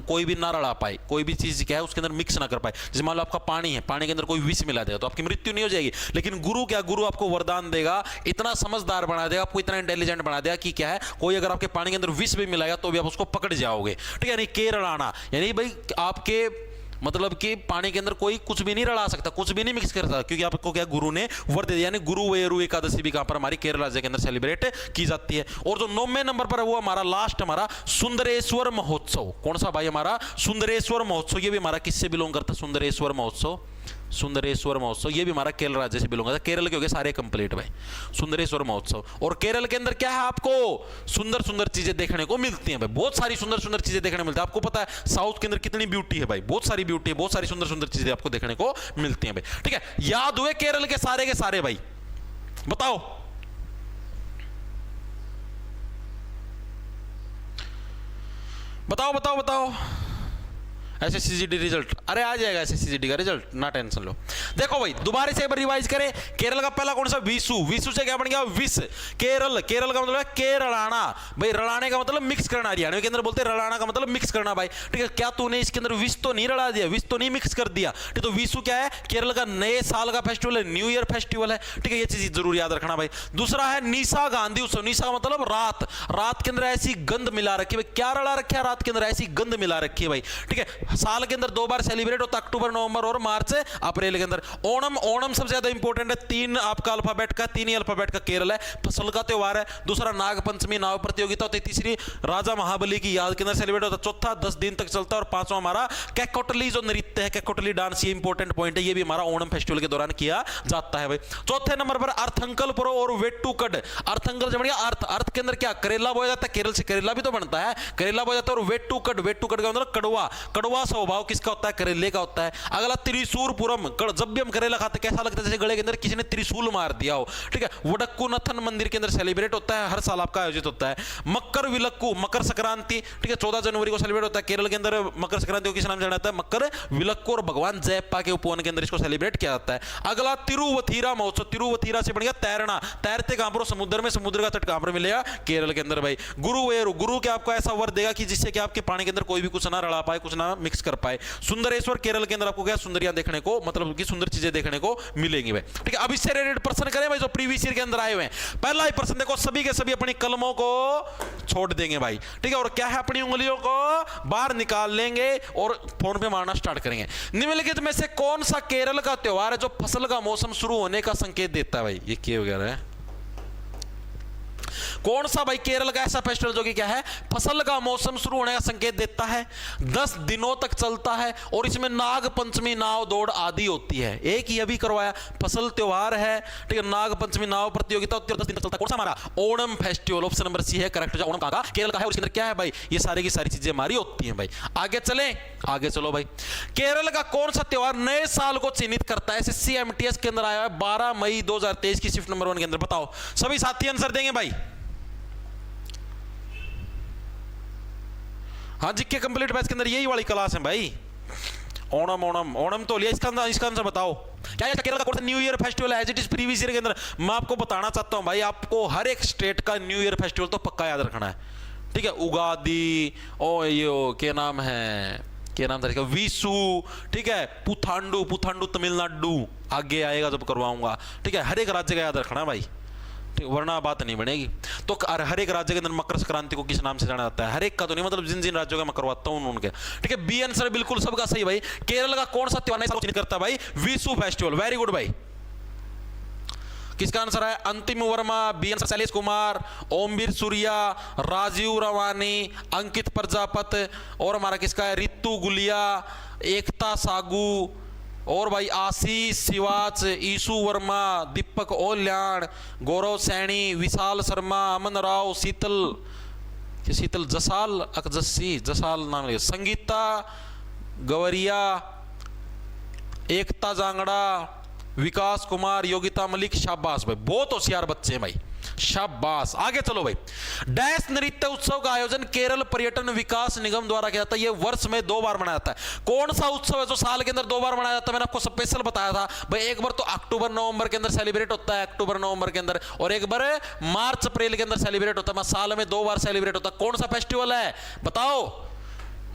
कोई भी ना रला पाए, कोई भी चीज क्या है उसके अंदर मिक्स ना कर पाए। जैसे मान लो आपका पानी है, पानी के अंदर कोई विष मिला देगा तो आपकी मृत्यु नहीं हो जाएगी। लेकिन गुरु क्या, गुरु आपको वरदान देगा, इतना समझदार बना देगा, आपको इतना इंटेलिजेंट बना देगा कि क्या है, कोई अगर आपके पानी के अंदर विष भी मिलाएगा तो भी आप उसको पकड़ जाओगे, ठीक है। यानी केरल आना, यानी भाई आपके मतलब कि पानी के अंदर कोई कुछ भी नहीं रला सकता, कुछ भी नहीं मिक्स कर सकता, क्योंकि आपको क्या गुरु ने वर दे दिया। यानी गुरु वयूरु एकादशी भी कहां पर हमारी केरल राज्य के अंदर सेलिब्रेट की जाती है। और जो 9वें नंबर पर है वो हमारा लास्ट, हमारा सुंदरेश्वर महोत्सव। कौन सा भाई, हमारा सुंदरेश्वर महोत्सव। ये भी हमारा किससे बिलोंग करता है, सुंदरेश्वर महोत्सव, सुंदरेश्वर महोत्सव, ये भी हमारा केरल राज्य से बिलोंग करता है। केरल के हो गए सारे कंप्लीट भाई, सुंदरेश्वर महोत्सव। और केरल के अंदर क्या है, आपको सुंदर सुंदर चीजें देखने को मिलती हैं भाई, बहुत सारी सुंदर सुंदर चीजें देखने को मिलती है। आपको पता है साउथ के अंदर कितनी ब्यूटी है भाई, बहुत सारी ब्यूटी है, बहुत सारी सुंदर सुंदर चीजें आपको देखने को मिलती हैं भाई, ठीक है। याद हुए केरल के सारे भाई, बताओ बताओ बताओ बताओ। SSCGD रिजल्ट, अरे आ जाएगा SSCGD का रिजल्ट, ना टेंशन लो। देखो भाई दोबारा से एक बार रिवाइज करें। केरल का पहला कौन सा, विसु, विसु से क्या बन गया विस। केरल, केरल का मतलब है केरलाना, भाई रलाने का मतलब मिक्स करना, हरियाणा के अंदर बोलते हैं रलाना का मतलब मिक्स करना भाई, ठीक है। क्या तूने इसके अंदर विस तो नहीं रला दिया, विस तो नहीं मिक्स कर दिया, ठीक। तो विसु क्या है, केरल का नए साल का फेस्टिवल है, न्यू ईयर फेस्टिवल है, ठीक है। ये चीज जरूर याद रखना भाई। दूसरा है निशा गांधी उत्सव, निशा का मतलब रात, रात के अंदर ऐसी गंध मिला रखी है भाई, क्या रला रखा है रात के अंदर, ऐसी गंध मिला रखी है भाई, ठीक है। साल के अंदर 2 बार सेलिब्रेट होता है, अक्टूबर, नवंबर और मार्च, अप्रैल के अंदर। ओणम, ओणम सबसे ज्यादा इंपॉर्टेंट है, 3 आपका अल्फाबेट का, 3 ही अल्फाबेट का केरल है, फसल का त्योहार है। दूसरा नाग पंचमी नाव प्रतियोगिता होती है। तीसरी राजा महाबली की याद के अंदर सेलिब्रेट होता है। चौथा 10 दिन तक चलता है। और पांचवा हमारा कैकोटली जो नृत्य है, कैकोटली डांस, ये इंपॉर्टेंट पॉइंट है, ये भी हमारा ओणम फेस्टिवल के दौरान किया जाता है भाई। चौथे नंबर पर अर्थंकल पर्व और वेट्टुकड। अर्थंकल जब अर्थ, अर्थ के अंदर क्या करेला बोया जाता है, केरल से करेला भी तो बनता है, करेला बोया जाता है। और वेट्टुकड, वेट्टुकड का मतलब कड़वा, कड़वा स्वभाव किसका होता है, करेले का होता है। अगला त्रिशूरपुरम, जब भी हम करेला खाते कैसा लगता है, जैसे गले के अंदर किसी ने त्रिशूल मार दिया हो, ठीक है। वडक्कुनाथन मंदिर के अंदर सेलिब्रेट होता है, हर साल आपका आयोजित होता है। मकर विलक्कू, मकर संक्रांति, ठीक है, 14 जनवरी को सेलिब्रेट होता है। केरल के अंदर मकर संक्रांति को किस नाम से जाना जाता है, मकर विलक्कू, और भगवान जयप्पा के उपवन के अंदर इसको सेलिब्रेट किया जाता है। अगला तिरुवथीरा महोत्सव, तिरुवथीरा से बन गया तैरना, तैरते कहां पर, समुद्र में, समुद्र का तट कहां पर मिलेगा, केरल के अंदर भाई। गुरुवेरु, गुरु के आपको ऐसा वर देगा कि जिससे कि आपके पानी के अंदर कोई भी कुछ ना रला पाए, कुछ ना मिक्स कर पाए। सुंदरेश्वर, केरल के अंदर आपको क्या सुंदरियां देखने को, मतलब कि सुंदर चीजें देखने को मिलेंगी भाई, ठीक है। अब इससे रिलेटेड प्रश्न करें भाई जो प्रीवियस ईयर के अंदर आए हुए हैं। पहला ही प्रश्न देखो, सभी के सभी अपनी कलमों को छोड़ देंगे भाई, ठीक है, और क्या है, अपनी उंगलियों को बाहर निकाल लेंगे और फोन पे मारना स्टार्ट करेंगे। निम्नलिखित में से कौन सा केरल का त्योहार है जो फसल का मौसम शुरू होने का संकेत देता है भाई, ये क्या वगैरह है, कौन सा भाई केरल का ऐसा फेस्टिवल जो कि क्या है, फसल का मौसम शुरू होने का संकेत देता है, 10 दिनों तक चलता है, और इसमें नाग पंचमी नाव दौड़ आदि होती है। एक ही अभी करवाया, फसल त्योहार है, ठीक है, नाग पंचमी नाव प्रतियोगिता होती है, 10 दिन तक चलता है। कौन सा हमारा, Onam festival, option number C है करेक्ट। ओणम कहां का, केरल का है, और इसके अंदर क्या है भाई, ये सारी की सारी चीजें हमारी होती हैं भाई। आगे चलें, आगे चलो भाई। केरल का कौन सा त्योहार नए साल को चिन्हित करता है, एसएससी एमटीएस के अंदर आया है 12 मई 2023 की शिफ्ट नंबर 1 के अंदर, बताओ सभी साथी आंसर देंगे भाई। हाँ जी, के कंप्लीट बैच के अंदर यही वाली क्लास है भाई। ओणम, ओणम, ओणम तो लिया, इसका आंसर बताओ क्या है। केरल का कौन सा न्यू ईयर फेस्टिवल है, as it is previous year के अंदर। मैं आपको बताना चाहता हूं भाई, आपको हर एक स्टेट का न्यू ईयर फेस्टिवल तो पक्का याद रखना है, ठीक है। उगादी, ओ यो क्या नाम है, क्या नाम था, विसु, ठीक है, पुथांडु, पुथांडु तमिलनाडु आगे आएगा जब करवाऊंगा, ठीक है। हर एक राज्य का याद रखना है भाई, वरना बात नहीं बनेगी। तो हर एक राज्य के अंदर मकर संक्रांति को किस नाम से जाना जाता है, हर एक का तो नहीं, मतलब जिन जिन राज्यों का मैं करवाता हूं उनके, ठीक है। बी आंसर बिल्कुल सबका सही भाई। केरल का कौन सा त्योहार चिन्हित करता है भाई, विसु फेस्टिवल, वेरी गुड भाई। किसका आंसर है, अंतिम वर्मा, बी आंसर शैलेश कुमार, ओमवीर सूर्या, राजीव रवानी, अंकित प्रजापत, और हमारा किसका है, रितु गुलिया, एकता सागू, और भाई आशीष शिवाच, ईशु वर्मा, दीपक ओल्याण, गौरव सैनी, विशाल शर्मा, अमन राव, शीतल, शीतल जसाल, अकजसी जसाल नाम है, संगीता गवरिया, एकता जांगड़ा, विकास कुमार, योगिता मलिक। शाबाश भाई, बहुत होशियार बच्चे हैं भाई, शाबाश। आगे चलो भाई। डैश नृत्य उत्सव का आयोजन केरल पर्यटन विकास निगम द्वारा किया जाता है, यह वर्ष में 2 बार मनाया जाता है। कौन सा उत्सव है जो साल के अंदर 2 बार मनाया जाता है, मैंने आपको स्पेशल बताया था भाई। एक बार तो अक्टूबर नवंबर के अंदर सेलिब्रेट होता है, अक्टूबर नवंबर के अंदर, और एक बार मार्च अप्रैल के अंदर सेलिब्रेट होता है, साल में 2 बार सेलिब्रेट होता है। कौन सा फेस्टिवल है बताओ,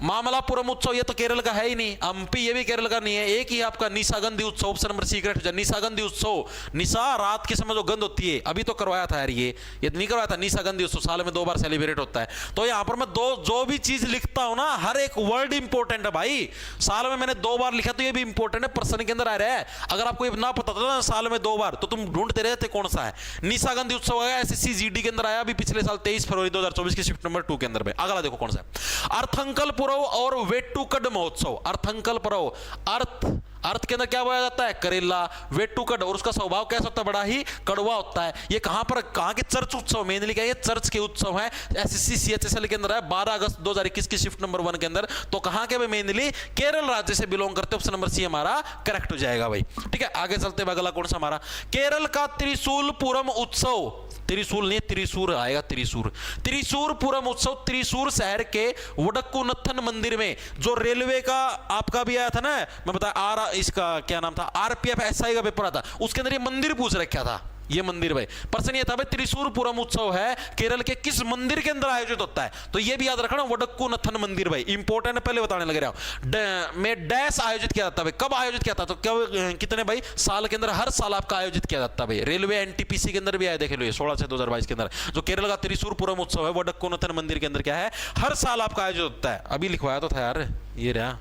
मामलापुरम उत्सव, ये तो केरल का है ही नहीं। हम्पी, ये भी केरल का नहीं है। एक ही आपका निशागंधी उत्सव, ऑप्शन नंबर सीक्रेट, निशागंधी उत्सव, निशा रात के समय जो गंध होती है, अभी तो करवाया था यार, ये नहीं करवाया था। निशागंधी उत्सव साल में 2 बार सेलिब्रेट होता है। तो यहां पर मैं जो भी चीज लिखता हूं ना, हर एक वर्ड इंपॉर्टेंट है भाई। साल में मैंने 2 बार लिखा तो ये भी इंपॉर्टेंट है, प्रश्न के अंदर आ रहा है। अगर आपको ये ना पता था ना साल में 2 बार, तो तुम ढूंढते रहते कौन सा है। निशागंधी उत्सव आया एसएससी जीडी के अंदर आया अभी पिछले साल 23 फरवरी 2024 की शिफ्ट नंबर 2 के अंदर। अगला देखो कौन सा है, अर्थंकल पर्व और वेट्टुकड महोत्सव। अर्थंकल पर्व, अर्थ अर्थ के अंदर क्या बोया जाता है? करेला, वेट्टू कड, और उसका स्वभाव कैसा होता है? बड़ा ही कड़वा होता है। ये कहां पर, कहां के चर्च उत्सव, मेनली क्या, ये चर्च के उत्सव है। एसएससी सीएचएसएल के अंदर है 12 अगस्त 2021 की शिफ्ट नंबर 1 के अंदर। तो कहां के भाई? मेनली केरल राज्य से बिलोंग करते। ऑप्शन नंबर सी हमारा करेक्ट हो जाएगा भाई। ठीक है, आगे चलते हैं। अगला कौन सा हमारा? केरल का त्रिशूल पूरम उत्सव, त्रिशूल नहीं त्रिशूर आएगा, त्रिशूर, त्रिशूर पूरम उत्सव त्रिशूर शहर के वडक्कुनथन मंदिर में, जो रेलवे का आपका भी आया था ना, मैं बता इसका क्या नाम था, आरपीएफ एसआई का पेपर आता, उसके अंदर ये मंदिर पूछ रखा था। ये मंदिर भाई प्रश्न ये था भाई, त्रिशूर पूरम उत्सव है केरल के किस मंदिर के अंदर आयोजित होता है? तो ये भी याद रखना, वडक्कुनथन मंदिर भाई इंपॉर्टेंट है, पहले बताने लग रहा हूं। में डैश आयोजित किया जाता है भाई, कब आयोजित किया था? तो कब, कितने भाई साल के अंदर? हर साल आपका आयोजित किया जाता है भाई। रेलवे एनटीपीसी के अंदर भी आया, देख लो, 16/6/2022 के अंदर जो केरल का त्रिशूर पूरम उत्सव है वडक्कुनथन मंदिर के अंदर क्या है? हर साल आपका आयोजित होता है। अभी लिखवाया तो था यार, ये रहा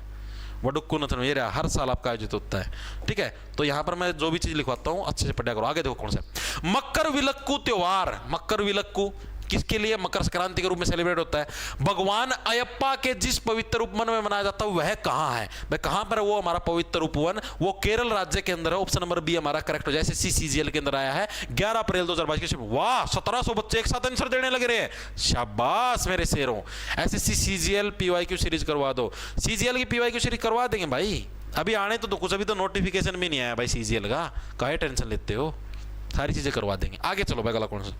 वडक्कुनथन, ये रहा, हर साल आपका आयोजित होता है। ठीक है, तो यहां पर मैं जो भी चीज लिखवाता हूं अच्छे से पढ़ा करो। आगे देखो कौन सा? मकर विलक्कू त्योहार। मकर विलक्कू किसके लिए? मकर संक्रांति के रूप में सेलिब्रेट होता है। भगवान अयप्पा के जिस पवित्र उपवन में मनाया जाता है वह कहां है भाई? कहां पर है वो हमारा पवित्र उपवन? वो केरल राज्य के अंदर है। ऑप्शन नंबर बी हमारा करेक्ट हो जाए। सीजीएल के अंदर आया है 11 अप्रैल 2022 की। वाह, 1700 बच्चे एक साथ आंसर देने लग रहे हैं, शाबाश मेरे शेरों। एसएससी सीजीएल पीवाईक्यू सीरीज करवा दो। सीजीएल की पीवाईक्यू सीरीज करवा देंगे भाई, अभी आने तो कुछ, अभी तो नोटिफिकेशन भी नहीं आया भाई सीजीएल का, काहे टेंशन लेते हो, सारी चीजें करवा देंगे। आगे चलो भाई, अगला कौन सा?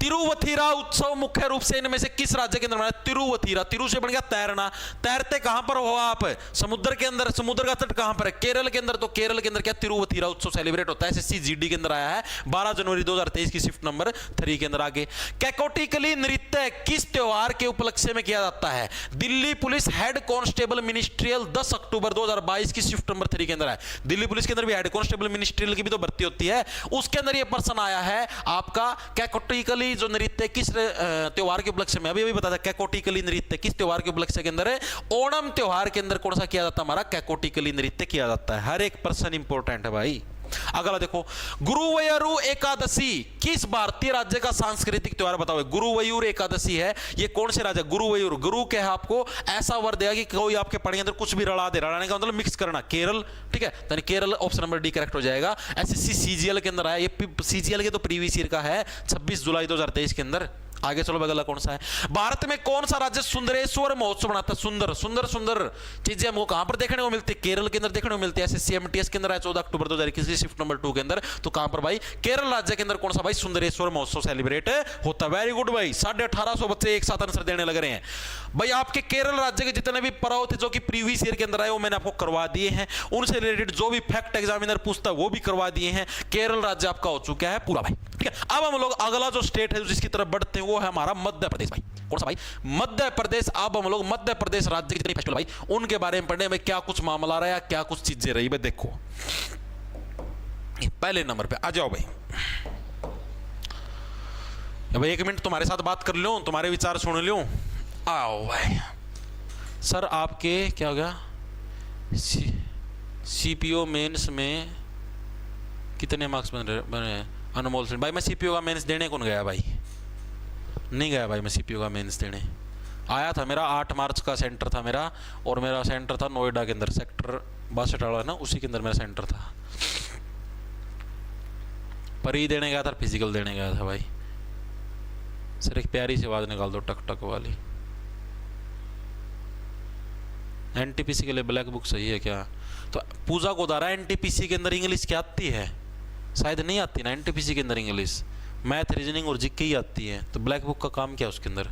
तिरुवथिरा उत्सव मुख्य रूप से इनमें से किस राज्य के अंदर मनाया? तिरुवथिरा, तिरु से बन गया तैरना। तैरते कहां पर हो आप? समुद्र के अंदर। समुद्र का तट कहां पर है? केरल के अंदर। तो केरल के अंदर क्या तिरुवथिरा उत्सव सेलिब्रेट होता है? एसएससी जीडी के अंदर आया है 12 जनवरी 2023 की शिफ्ट नंबर 3 के अंदर। आगे, कैकोटिकली नृत्य किस त्योहार के उपलक्ष्य में किया जाता है? Delhi police head constable ministerial 10 अक्टूबर 2022 की शिफ्ट नंबर 3 के अंदर है। दिल्ली पुलिस के अंदर भी हेड कांस्टेबल मिनिस्ट्रियल की भी तो भर्ती होती है, उसके अंदर यह प्रश्न आया है आपका। कैकोटिकली जो नृत्य किस त्योहार के उपलक्ष्य में? अभी बता था, कैकोटिकली नृत्य किस त्योहार के उपलक्ष्य के अंदर है? ओणम त्योहार के अंदर कौन सा किया जाता है? हमारा कैकोटिकली नृत्य किया जाता है। हर एक प्रश्न इंपॉर्टेंट है भाई। अगला देखो, गुरुवयूर एकादशी किस भारतीय राज्य का सांस्कृतिक त्योहार? बताओ। गुरुवयूर एकादशी है, ये कौन से राज्य? गुरुवयूर, गुरु क्या है आपको ऐसा वर्ड देगा कि कोई आपके पढ़ने के अंदर कुछ भी रला दे, रलाने का मतलब मिक्स करना। केरल, ठीक है, यानी Kerala option number D correct हो जाएगा। एसएससी सीजीएल के अंदर आया, ये सीजीएल के तो प्रीवियस ईयर का है 26 जुलाई 2023 के अंदर। आगे चलो, अगला कौन सा है? भारत में कौन सा राज्य सुंदरेश्वर महोत्सव मनाता है? सुंदर सुंदर सुंदर चीजें हमको कहां पर देखने को मिलती है? केरल के अंदर देखने को मिलती है। एसएससी के अंदर है 14 अक्टूबर 2021 की शिफ्ट नंबर 2 के अंदर। तो कहां पर भाई? केरल राज्य के अंदर कौन सा भाई सुंदरेश्वर महोत्सव सेलिब्रेट होता है? वेरी गुड भाई, 1850 बच्चे एक साथ आंसर देने लग रहे हैं भाई। आपके केरल राज्य के जितने भी पर्व थे जो कि प्रीवियस ईयर के अंदर आए, वो मैंने आपको करवा दिए हैं। उनसे रिलेटेड जो भी फैक्ट एग्जामिनर पूछता है वो भी करवा दिए हैं। केरल राज्य आपका हो चुका है पूरा भाई। ठीक है, अब हम लोग अगला जो स्टेट है जिसकी तरफ बढ़ते हैं वो है हमारा मध्य प्रदेश भाई। कौन सा भाई? मध्य प्रदेश। अब हम लोग मध्य प्रदेश राज्य के जितने फेस्टिवल भाई उनके बारे में पढ़ने में क्या कुछ मामला रहा, क्या कुछ चीजें रही भाई। देखो पहले नंबर पे आ जाओ भाई। भाई 1 मिनट तुम्हारे साथ बात कर लूं, तुम्हारे विचार सुन लूं। आओ भाई। सर आपके क्या हो गया? सीपीओ मेंस में कितने मार्क्स बने? अनमोल सिंह भाई, मैं सीपीओ का मेंस देने कौन गया भाई? नहीं गया भाई मैं सीपीओ का मेंस देने। आया था, मेरा 8 मार्च का सेंटर था मेरा, और मेरा सेंटर था नोएडा के अंदर, सेक्टर 62 वाला ना, उसी के अंदर मेरा सेंटर था। परी देने गया था, फिजिकल देने गया था भाई। सर एक प्यारी सी आवाज निकाल दो टक टक वाली। एनटीपीसी के लिए ब्लैक बुक सही है क्या? तो पूजा को दारा एनटीपीसी के अंदर इंग्लिश क्या आती है? शायद नहीं आती ना एनटीपीसी के अंदर इंग्लिश, मैथ रीजनिंग और जीके ही आती है। तो ब्लैक बुक का काम क्या है उसके अंदर?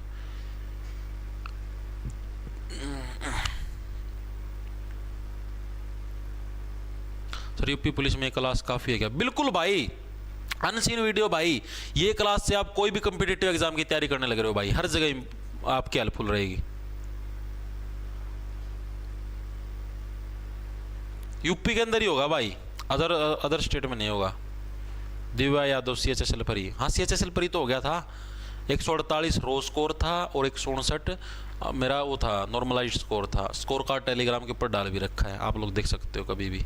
सर यूपी पुलिस में क्लास काफी है क्या? बिल्कुल भाई, अनसीन वीडियो भाई। ये क्लास से आप कोई भी कॉम्पिटिटिव एग्जाम की तैयारी करने लग रहे हो भाई, हर जगह आपकी हेल्पफुल रहेगी। यूपी के अंदर ही होगा भाई, अदर स्टेट में नहीं होगा। दिव्या यादव सीएचएसएल परी, हाँ सीएचएसएल परी तो हो गया था। 148 रो स्कोर था और 169 मेरा वो था नॉर्मलाइज्ड स्कोर था। स्कोर कार्ड टेलीग्राम के ऊपर डाल भी रखा है, आप लोग देख सकते हो कभी भी।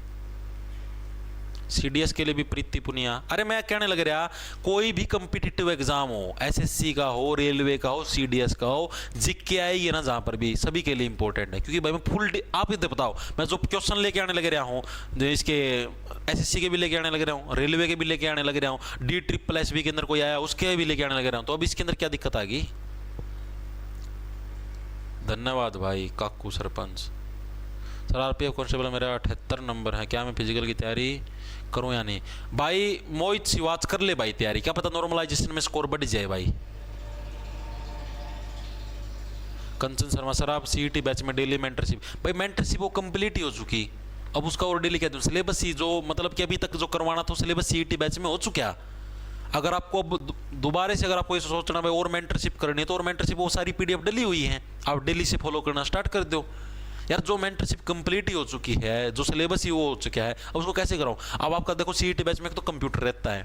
सीडीएस के लिए भी प्रीति पुनिया। अरे मैं कहने लग रहा, कोई भी कम्पिटिटिव एग्जाम हो, एसएससी का हो, रेलवे का हो, सीडीएस का हो, जीके आएगी ना जहाँ पर भी, सभी के लिए इंपॉर्टेंट है। क्योंकि भाई मैं फुल, आप इधर बताओ, मैं जो क्वेश्चन लेके आने लग रहा हूँ, जो इसके एसएससी के भी लेके आने लग रहा हूँ, रेलवे के भी लेके आने लग रहा हूँ, DSSS के अंदर कोई आया उसके भी लेके आने लग रहा हूँ, तो अब इसके अंदर क्या दिक्कत आ गई? धन्यवाद भाई काकू सरपंच। सर आरपीएफ कांस्टेबल मेरा 78 नंबर है, क्या मैं फिजिकल की तैयारी करूं या नहीं? भाई मोहित शिवाच कर ले भाई तैयारी, क्या पता नॉर्मलाइजेशन में स्कोर बढ़ जाए भाई। कंचन शर्मा सर आप सीईटी बैच में डेली मेंटरशिप, भाई मेंटरशिप वो कंप्लीट ही हो चुकी, अब उसका और डेली क्या दूं? सिलेबस ही जो मतलब कि अभी तक जो करवाना था सिलेबस सीईटी बैच में हो चुका। अगर आपको अब दोबारा से अगर आपको ये सोचना भाई और मेंटरशिप करनी है, तो और मेंटरशिप वो सारी पीडीएफ डली हुई है, आप डेली से फॉलो करना स्टार्ट कर दो यार। जो मेंटरशिप कंप्लीट ही हो चुकी है, जो सिलेबस ही वो हो चुका है, अब उसको कैसे कराऊं? अब आपका देखो सीईटी बैच में एक तो कंप्यूटर रहता है,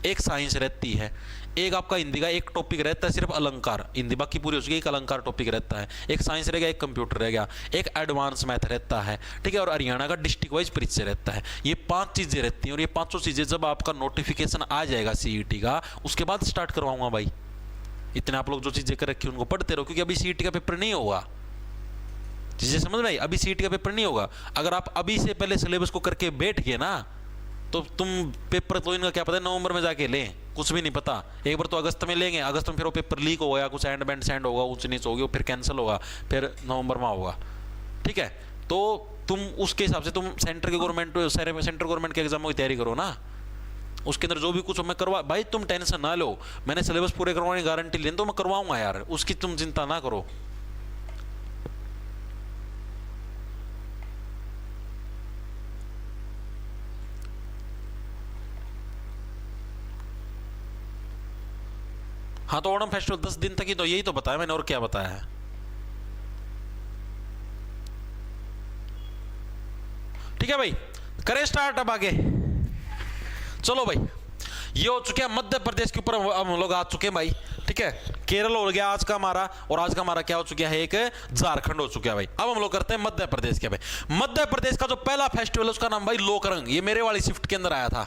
एक साइंस रहती है, एक आपका हिंदी का एक टॉपिक रहता है सिर्फ अलंकार, हिंदी बाकी पूरी हो चुकी है, एक अलंकार टॉपिक रहता है, एक साइंस रह गया, एक कंप्यूटर रह गया, एक एडवांस मैथ रहता है, ठीक है, और हरियाणा का डिस्ट्रिक्ट वाइज परिचय रहता है। ये 5 चीजें रहती हैं, और ये 5 चीजें जब आपका नोटिफिकेशन आ जाएगा सीईटी का, उसके बाद स्टार्ट करवाऊंगा भाई। इतने आप लोग जो चीजें कर रखी उनको पढ़ते रहो, क्योंकि अभी सीईटी का पेपर नहीं होगा, चीजें समझ में आई? अभी सीईटी का पेपर नहीं होगा। अगर आप अभी से पहले सिलेबस को करके बैठ गए ना, तो तुम पेपर तो इनका क्या पता है नवंबर में जाके लें, कुछ भी नहीं पता। एक बार तो अगस्त में लेंगे, अगस्त में फिर वो पेपर लीक हो गया, कुछ एंड बैंड सेंड होगा, ऊंच नीच होगी, फिर कैंसिल होगा, फिर नवंबर में होगा, ठीक है। तो तुम उसके हिसाब से तुम सेंटर गवर्नमेंट के एग्जामों की तैयारी करो ना, उसके अंदर जो भी कुछ मैं करवा, भाई तुम टेंशन ना लो, मैंने सिलेबस पूरे करवाने की गारंटी ली तो मैं करवाऊंगा यार, उसकी तुम चिंता ना करो। हाँ तो ओणम फेस्टिवल 10 दिन तक ही, तो यही तो बताया मैंने, और क्या बताया है? ठीक है भाई, करें स्टार्ट अब आगे। चलो भाई, ये हो चुके हैं मध्य प्रदेश के ऊपर हम लोग आ चुके हैं भाई, ठीक है। केरल हो गया आज का हमारा, और आज का हमारा क्या हो चुका है? एक झारखंड हो चुका है भाई। अब हम लोग करते हैं मध्य प्रदेश के भाई। मध्य प्रदेश का जो पहला फेस्टिवल है उसका नाम भाई लोकरंग। ये मेरे वाली शिफ्ट के अंदर आया था,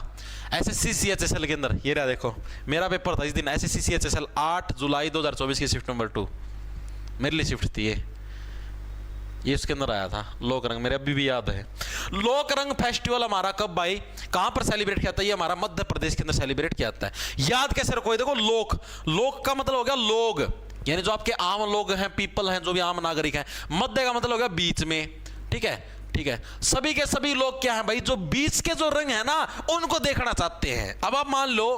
एसएससी सीएचएसएल के अंदर। ये रहा देखो, मेरा पेपर था इस दिन, एसएससी सीएचएसएल 8 जुलाई 2024 की शिफ्ट नंबर 2 मेरे लिए शिफ्ट थी ये इसके अंदर आया था लोकरंग, मेरे अभी भी याद है। लोकरंग फेस्टिवल हमारा कब भाई, कहां पर सेलिब्रेट किया जाता है? ये हमारा मध्य प्रदेश के अंदर सेलिब्रेट किया जाता है। याद कैसे रखो? देखो लोक, लोक का मतलब हो गया लोग, यानी जो आपके आम लोग हैं, पीपल हैं, जो भी आम नागरिक हैं। मध्य का मतलब हो गया बीच में, ठीक है, ठीक है। सभी के सभी लोग क्या हैं भाई? जो बीच के जो रंग है ना, उनको देखना चाहते हैं। अब आप मान लो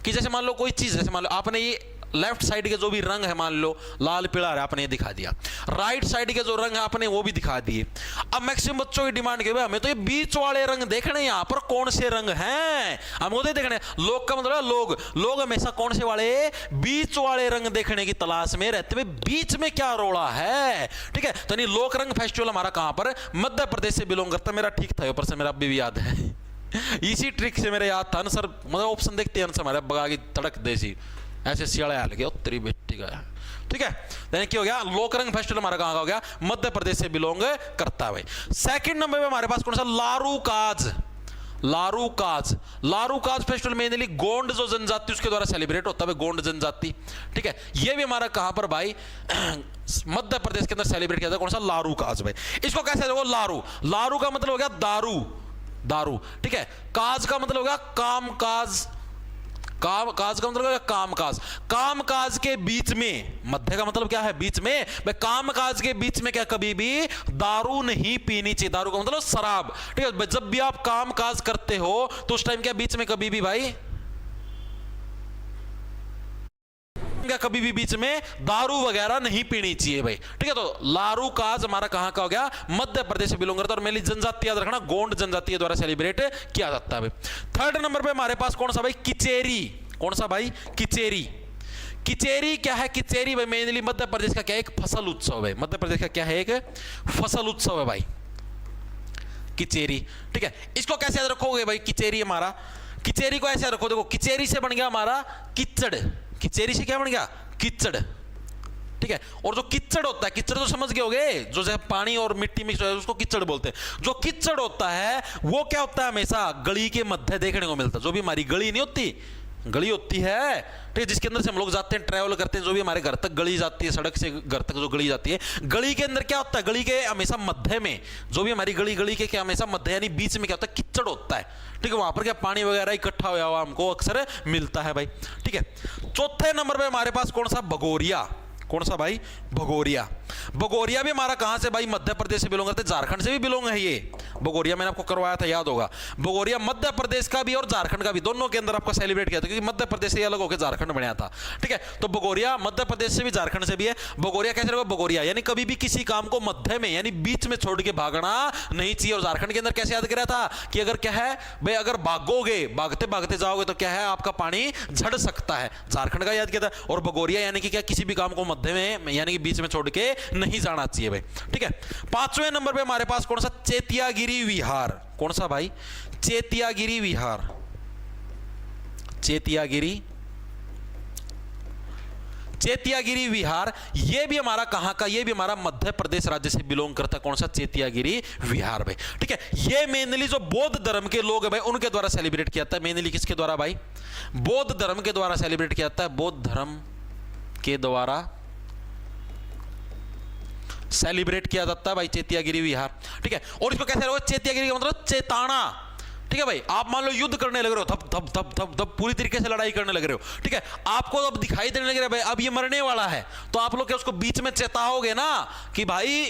कि जैसे मान लो कोई चीज, जैसे मान लो आपने ये लेफ्ट साइड के जो भी रंग है, मान लो लाल पीला है, आपने ये दिखा दिया। राइट साइड के जो रंग है आपने वो भी दिखा दिए। अब मैक्सिमम बच्चों की डिमांड के भाई हमें तो ये बीच वाले रंग देखने, यहाँ पर कौन से रंग हैं हम वो देखने। लोग का मतलब लोग, लोग हमेशा कौन से वाले? बीच वाले रंग देखने की तलाश में रहते हुए, बीच में क्या रोड़ा है, ठीक है। तो नहीं, लोक रंग फेस्टिवल हमारा कहां पर? मध्य प्रदेश से बिलोंग करता है। मेरा ठीक था ऊपर से, मेरा अभी भी याद है। इसी ट्रिक से मेरे याद था ना सर, मतलब ऑप्शन देखते हैं हमारे बगा की तड़क देसी ऐसे सियाड़े हाल गया उत्तरी बेटी का, ठीक है। यानी क्या हो गया? लोकरंग फेस्टिवल हमारा कहां का हो गया? मध्य प्रदेश से बिलोंग करता है भाई। सेकंड नंबर पे हमारे पास कौन सा? लारूकाज। लारूकाज, लारूकाज फेस्टिवल मेनली गोंड जो जनजाति उसके द्वारा सेलिब्रेट होता है, गोंड जनजाति, ठीक है। ये भी हमारा कहां पर भाई? मध्य प्रदेश के अंदर सेलिब्रेट किया जाता है। कौन सा? लारूकाज भाई। इसको कैसे देखो? लारू, लारू का मतलब हो गया दारू, दारू, ठीक है। काज का मतलब हो गया काम काज, काम काज का मतलब काम काज, काम काज के बीच में। मध्य का मतलब क्या है? बीच में भाई। काम काज के बीच में क्या कभी भी दारू नहीं पीनी चाहिए। दारू का मतलब शराब, ठीक है। जब भी आप काम काज करते हो तो उस टाइम क्या बीच में कभी भी भाई, क्या कभी भी बीच में दारू वगैरह नहीं पीनी चाहिए भाई, ठीक है। तो लारू काज हमारा कहां का हो गया? मध्य प्रदेश से बिलोंग करता है। और मेरी जनजाति याद रखना, गोंड जनजाति के द्वारा सेलिब्रेट किया जाता है भाई। थर्ड नंबर पे हमारे पास कौन सा भाई? किचेरी। कौन सा भाई? किचेरी। किचेरी क्या है? किचेरी भाई मेनली मध्य प्रदेश का क्या है? एक फसल उत्सव है। मध्य प्रदेश का क्या है? एक फसल उत्सव है भाई, किचेरी, ठीक है। इसको कैसे याद रखोगे भाई? किचेरी हमारा, किचेरी को ऐसे रखो, देखो किचेरी से बन गया हमारा किचड़। किचेरी से क्या बन गया? कीचड़, ठीक है। और जो कीचड़ होता है, कीचड़ तो समझ गए होगे, जो जैसे पानी और मिट्टी मिक्स होता है उसको कीचड़ बोलते हैं। जो कीचड़ होता है वो क्या होता है, हमेशा गली के मध्य देखने को मिलता है। जो भी हमारी गली नहीं होती, गली होती है, ठीक है, जिसके अंदर से हम लोग जाते हैं, ट्रैवल करते हैं, जो भी हमारे घर तक गली जाती है, सड़क से घर तक जो गली जाती है, गली के अंदर क्या होता है, गली के हमेशा मध्य में, जो भी हमारी गली के क्या हमेशा मध्य यानी बीच में क्या होता है, कीचड़ होता है, ठीक है। वहां पर क्या पानी वगैरह इकट्ठा हुआ हुआ हमको अक्सर मिलता है भाई, ठीक है। चौथे नंबर पे हमारे पास कौन सा, भगोरिया। कौन सा भाई, भगोरिया। भगोरिया भी हमारा कहां से भाई, मध्य प्रदेश से बिलोंग करते हैं, झारखंड से भी बिलोंग है ये भगोरिया, मैंने आपको करवाया था, याद होगा। भगोरिया मध्य प्रदेश का भी और झारखंड का भी, दोनों के अंदर आपका सेलिब्रेट किया था, क्योंकि मध्य प्रदेश से अलग होकर झारखंड बनाया था, ठीक है। तो भगोरिया मध्य प्रदेश से भी, झारखंड से भी है। भगोरिया कैसे रहेगा, भगोरिया यानी कभी भी किसी काम को मध्य में यानी बीच में छोड़ के भागना नहीं चाहिए। और झारखंड के अंदर कैसे याद कराया था कि अगर क्या है भाई, अगर भागोगे, भागते भागते जाओगे तो क्या है, आपका पानी झड़ सकता है, झारखंड का याद किया था। और भगोरिया यानी कि क्या, किसी भी काम को मध्य में यानी कि बीच में छोड़ के नहीं जाना चाहिए भाई, ठीक है। पांचवें नंबर पे हमारे पास कौन सा, चेतियागिरी विहार। कौन सा भाई, चेतियागिरी विहार। चेतियागिरी विहार, ये भी हमारा कहां का, ये भी हमारा मध्य प्रदेश राज्य से बिलोंग करता है। कौन सा, चेतियागिरी विहार भाई, ठीक है। ये मेनली जो बौद्ध धर्म के लोग है भाई, उनके द्वारा सेलिब्रेट किया जाता है। मेनली किसके द्वारा भाई, बौद्ध धर्म के द्वारा सेलिब्रेट किया जाता है, बौद्ध धर्म के द्वारा सेलिब्रेट किया जाता है भाई, चेतियागिरी विहार, ठीक है। और इसको कैसे रहोगे, चेतियागिरी का मतलब चेताना, ठीक है भाई। आप मान लो युद्ध करने लग रहे हो, धप धप धप धप धप पूरी तरीके से लड़ाई करने लग रहे हो, ठीक है। आपको अब दिखाई देने लग रहा है भाई अब ये मरने वाला है, तो आप लोग क्या उसको बीच में चेताओगे ना कि भाई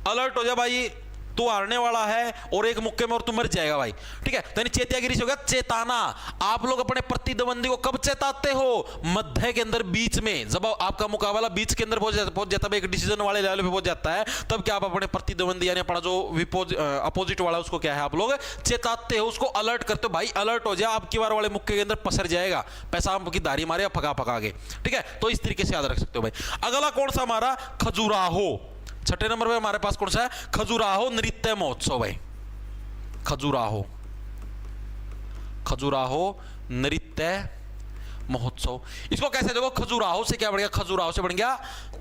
अलर्ट हो जा भाई, तू हारने वाला है और एक मुक्के में और तू मर जाएगा भाई, ठीक है। तो चेतियागिरी से हो गया चेताना। आप लोग अपने प्रतिद्वंदी को कब चेताते हो, मध्य के अंदर बीच में, जब आपका मुकाबला बीच के अंदर पहुंच जाता है, एक डिसीजन वाले लेवल पे पहुंच जाता है, तब क्या आप अपने प्रतिद्वंदी यानी अपना जो अपोजिट वाला उसको क्या है, आप लोग चेताते हो, उसको अलर्ट करते हो, भाई अलर्ट हो जाए, आपकी बार वाले मुक्के के अंदर पसर जाएगा, पेशाब की दाढ़ी मारे फका फका के, ठीक है। तो इस तरीके से याद रख सकते हो भाई। अगला कौन सा हमारा, खजुराहो। छठे नंबर पे हमारे पास कौन सा है, खजुराहो नृत्य महोत्सव भाई, खजुराहो, खजुराहो नृत्य महोत्सव। इसको कैसे देखो, खजुराहो से क्या बन गया, खजुराहो से बन गया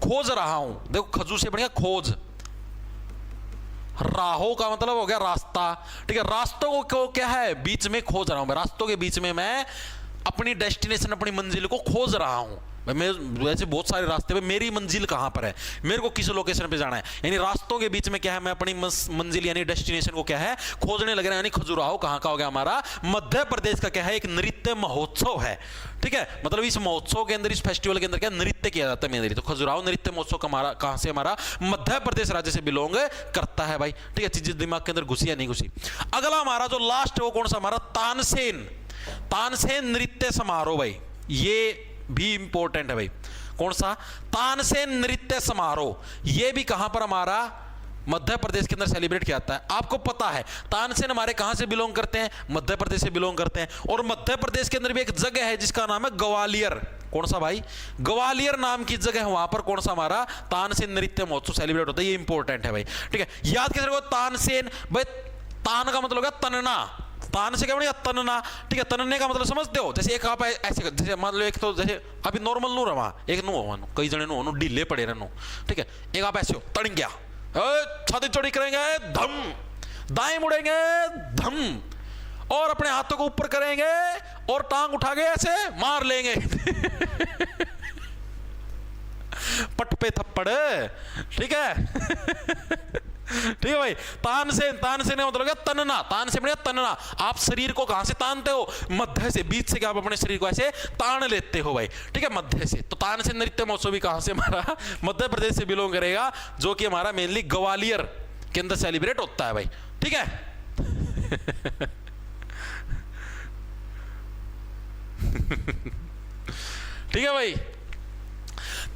खोज रहा हूं, देखो खजू से बन गया खोज, राहो का मतलब हो गया रास्ता, ठीक है। रास्तों को क्या है, बीच में खोज रहा हूं मैं, रास्तों के बीच में मैं अपनी डेस्टिनेशन, अपनी मंजिल को खोज रहा हूं। मैं वैसे बहुत सारे रास्ते पे, मेरी मंजिल कहां पर है, मेरे को किस लोकेशन पे जाना है, यानी रास्तों के बीच में क्या है, मैं अपनी मंजिल यानी डेस्टिनेशन को क्या है, खोजने लग रहा है। यानी खजुराहो कहां का हो गया, हमारा मध्य प्रदेश का क्या है, एक नृत्य महोत्सव है, ठीक है। मतलब इस महोत्सव के अंदर, इस फेस्टिवल के अंदर क्या नृत्य किया जाता है मेनली। तो खजुराहो नृत्य महोत्सव का हमारा कहां से, हमारा मध्य प्रदेश राज्य से बिलोंग करता है भाई, ठीक है। चीज दिमाग के अंदर घुसी या नहीं घुसी। अगला हमारा जो लास्ट है वो कौन सा, हमारा तानसेन। तानसेन नृत्य समारोह भाई, ये भी इंपॉर्टेंट है भाई। कौन सा, तानसेन नृत्य समारोह, ये भी कहां पर, हमारा मध्य प्रदेश के अंदर सेलिब्रेट किया जाता है। आपको पता है तानसेन हमारे कहां से बिलोंग करते हैं, मध्य प्रदेश से बिलोंग करते हैं। और मध्य प्रदेश के अंदर भी एक जगह है जिसका नाम है ग्वालियर। कौन सा भाई, ग्वालियर नाम की जगह है, वहां पर कौन सा, हमारा तानसेन नृत्य महोत्सव सेलिब्रेट होता है। ये इंपॉर्टेंट है भाई, ठीक है। याद कैसे रखो, तानसेन भाई, तान का मतलब है तनना, तान से क्या बनेगा, तनना, ठीक है। तनने का मतलब समझते हो, जैसे एक आप ऐसे, जैसे मान लो एक तो जैसे अभी नॉर्मल नो रहा, एक नो हो, कई जने नो ढीले पड़े रहनो, ठीक है। एक आप ऐसे हो, तन गया, छाती चौड़ी करेंगे धम, दाएं मुड़ेंगे धम, और अपने हाथों को ऊपर करेंगे और टांग उठा के ऐसे मार लेंगे पट पे थप्पड़, ठीक है ठीक है भाई। तान से मतलब क्या, तनना, तान से बढ़िया तनना। आप शरीर को कहां से तानते हो, मध्य से, बीच से क्या आप अपने शरीर को ऐसे तान लेते हो भाई, ठीक है, मध्य से। तो तान से नृत्य महोत्सव भी कहां से, हमारा मध्य प्रदेश से बिलोंग करेगा, जो कि हमारा मेनली ग्वालियर के अंदर सेलिब्रेट होता है भाई, ठीक है ठीक है भाई।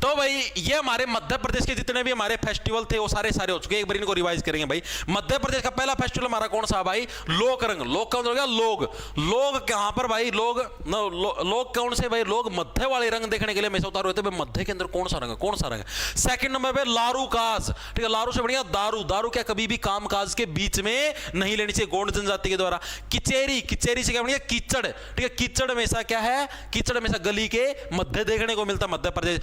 तो भाई ये हमारे मध्य प्रदेश के जितने भी हमारे फेस्टिवल थे वो सारे हो चुके हैं। एक बार इनको रिवाइज करेंगे भाई। मध्य प्रदेश का पहला फेस्टिवल हमारा कौन सा भाई, लोक रंग। लोक का मतलब हो गया लोग। लोग कहां पर भाई, लोग कौन से भाई, लोग मध्य वाले रंग देखने के लिए हमेशा उतार होते हैं। मध्य के अंदर कौन सा रंग है, कौन सा रंग है। सेकंड नंबर पे लारू काज, ठीक है, लारू से बढ़िया दारू। दारू क्या कभी भी काम काज के बीच में नहीं लेनी चाहिए, गोंड जनजाति के द्वारा। किचेरी, किचेरी से क्या बढ़िया कीचड़, ठीक है, कीचड़ हमेशा क्या है, कीचड़ हमेशा गली के मध्य देखने को मिलता है मध्य प्रदेश।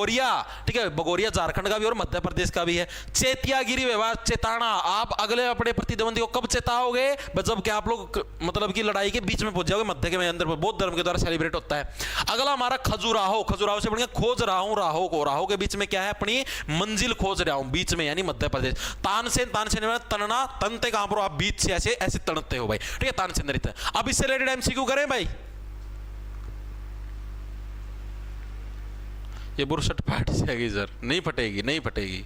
बगोरिया, ठीक है, बगोरिया झारखंड का भी और मध्य प्रदेश का भी है। चेतियागिरी व्यवहार, चेताना, आप अगले अपने प्रतिद्वंदी को कब चेताओगे? जब कि आप लोग मतलब की लड़ाई के बीच में पहुंच जाओगे, मध्य के अंदर बौद्ध धर्म के द्वारा सेलिब्रेट होता है। अगला हमारा खजुराहो, खजुराहो से बढ़िया खोज रहा हूं राहो को, राहो के बीच में क्या है? अपनी मंजिल खोज रहा हूं, बीच में यानी मध्य प्रदेश। तानसेन, तानसेन में तनना, तनते कहां पर? आप बीच से ऐसे ऐसे तनते हो भाई, ठीक है, तानसेन नृत्य। अब इससे रिलेटेड एमसीक्यू करें भाई। ये बुरसट फट जाएगी सर, नहीं फटेगी, नहीं फटेगी,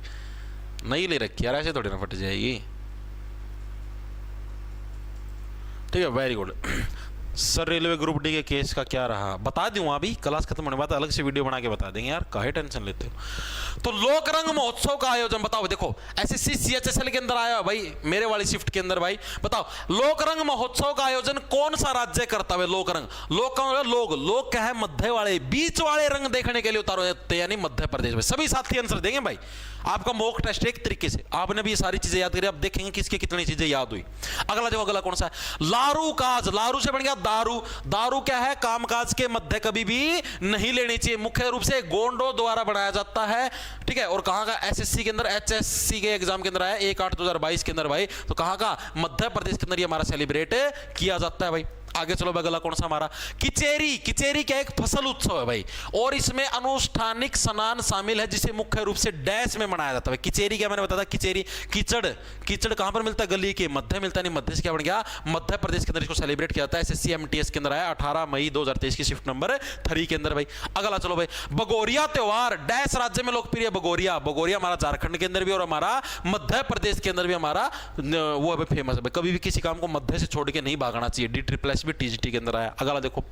नहीं ले रखी यार, ऐसे थोड़ी ना फट जाएगी, ठीक है, very good. Sir railway group D के केस का क्या रहा? बता दूं, अभी क्लास खत्म होने के बाद अलग से वीडियो बना के बता देंगे यार, काहे टेंशन लेते हो। तो लोक रंग महोत्सव का आयोजन बताओ, देखो एसएससी सीएचएसएल के अंदर आया भाई, मेरे वाली शिफ्ट के अंदर भाई, बताओ लोक रंग महोत्सव का आयोजन कौन सा राज्य करता है? लोक रंग, लोक का लोग, लोग क्या है? मध्य वाले, बीच वाले रंग देखने के लिए उतारो जाते हैं, यानी मध्य प्रदेश में। सभी साथी आंसर देंगे भाई, आपका मॉक टेस्ट एक तरीके से, आपने भी ये सारी चीजें याद करी, आप देखेंगे किसके कितनी चीजें याद हुई। अगला देखो, अगला कौन सा है? लारू काज, लारू से बन गया दारू। दारू क्या है? कामकाज के मध्य कभी भी नहीं लेनी चाहिए, मुख्य रूप से गोंडों द्वारा बनाया जाता है, ठीक है। और कहां का? एसएससी के अंदर, एचएससी के एग्जाम के अंदर आया 1/8/2022 के अंदर भाई, तो कहां का? मध्य प्रदेश के अंदर ये हमारा सेलिब्रेट किया जाता है भाई। आगे चलो, अगला कौन सा हमारा? किचेरी, किचेरी क्या? एक फसल उत्सव है भाई, और इसमें अनुष्ठानिक स्नान शामिल है, जिसे मुख्य रूप से डैश में मनाया जाता है। किचेरी क्या? मैंने बताया किचेरी, कीचड़, कीचड़ कहां पर मिलता है? गली के मध्य मिलता है, नहीं मध्य से क्या बन गया? मध्य प्रदेश के अंदर इसको सेलिब्रेट किया जाता है। एसएससी एमटीएस के अंदर आया 18 मई 2023 की शिफ्ट नंबर 3 के अंदर भाई। अगला चलो भाई, बगोरिया त्योहार, डैश राज्य में लोकप्रिय बगोरिया, बगोरिया हमारा झारखंड के अंदर भी और हमारा मध्य प्रदेश के अंदर भी हमारा वो फेमस है। कभी भी किसी काम को मध्य से छोड़ के नहीं भागना चाहिए, D++ भी टीजीटी के अंदर आया। अगला देखो,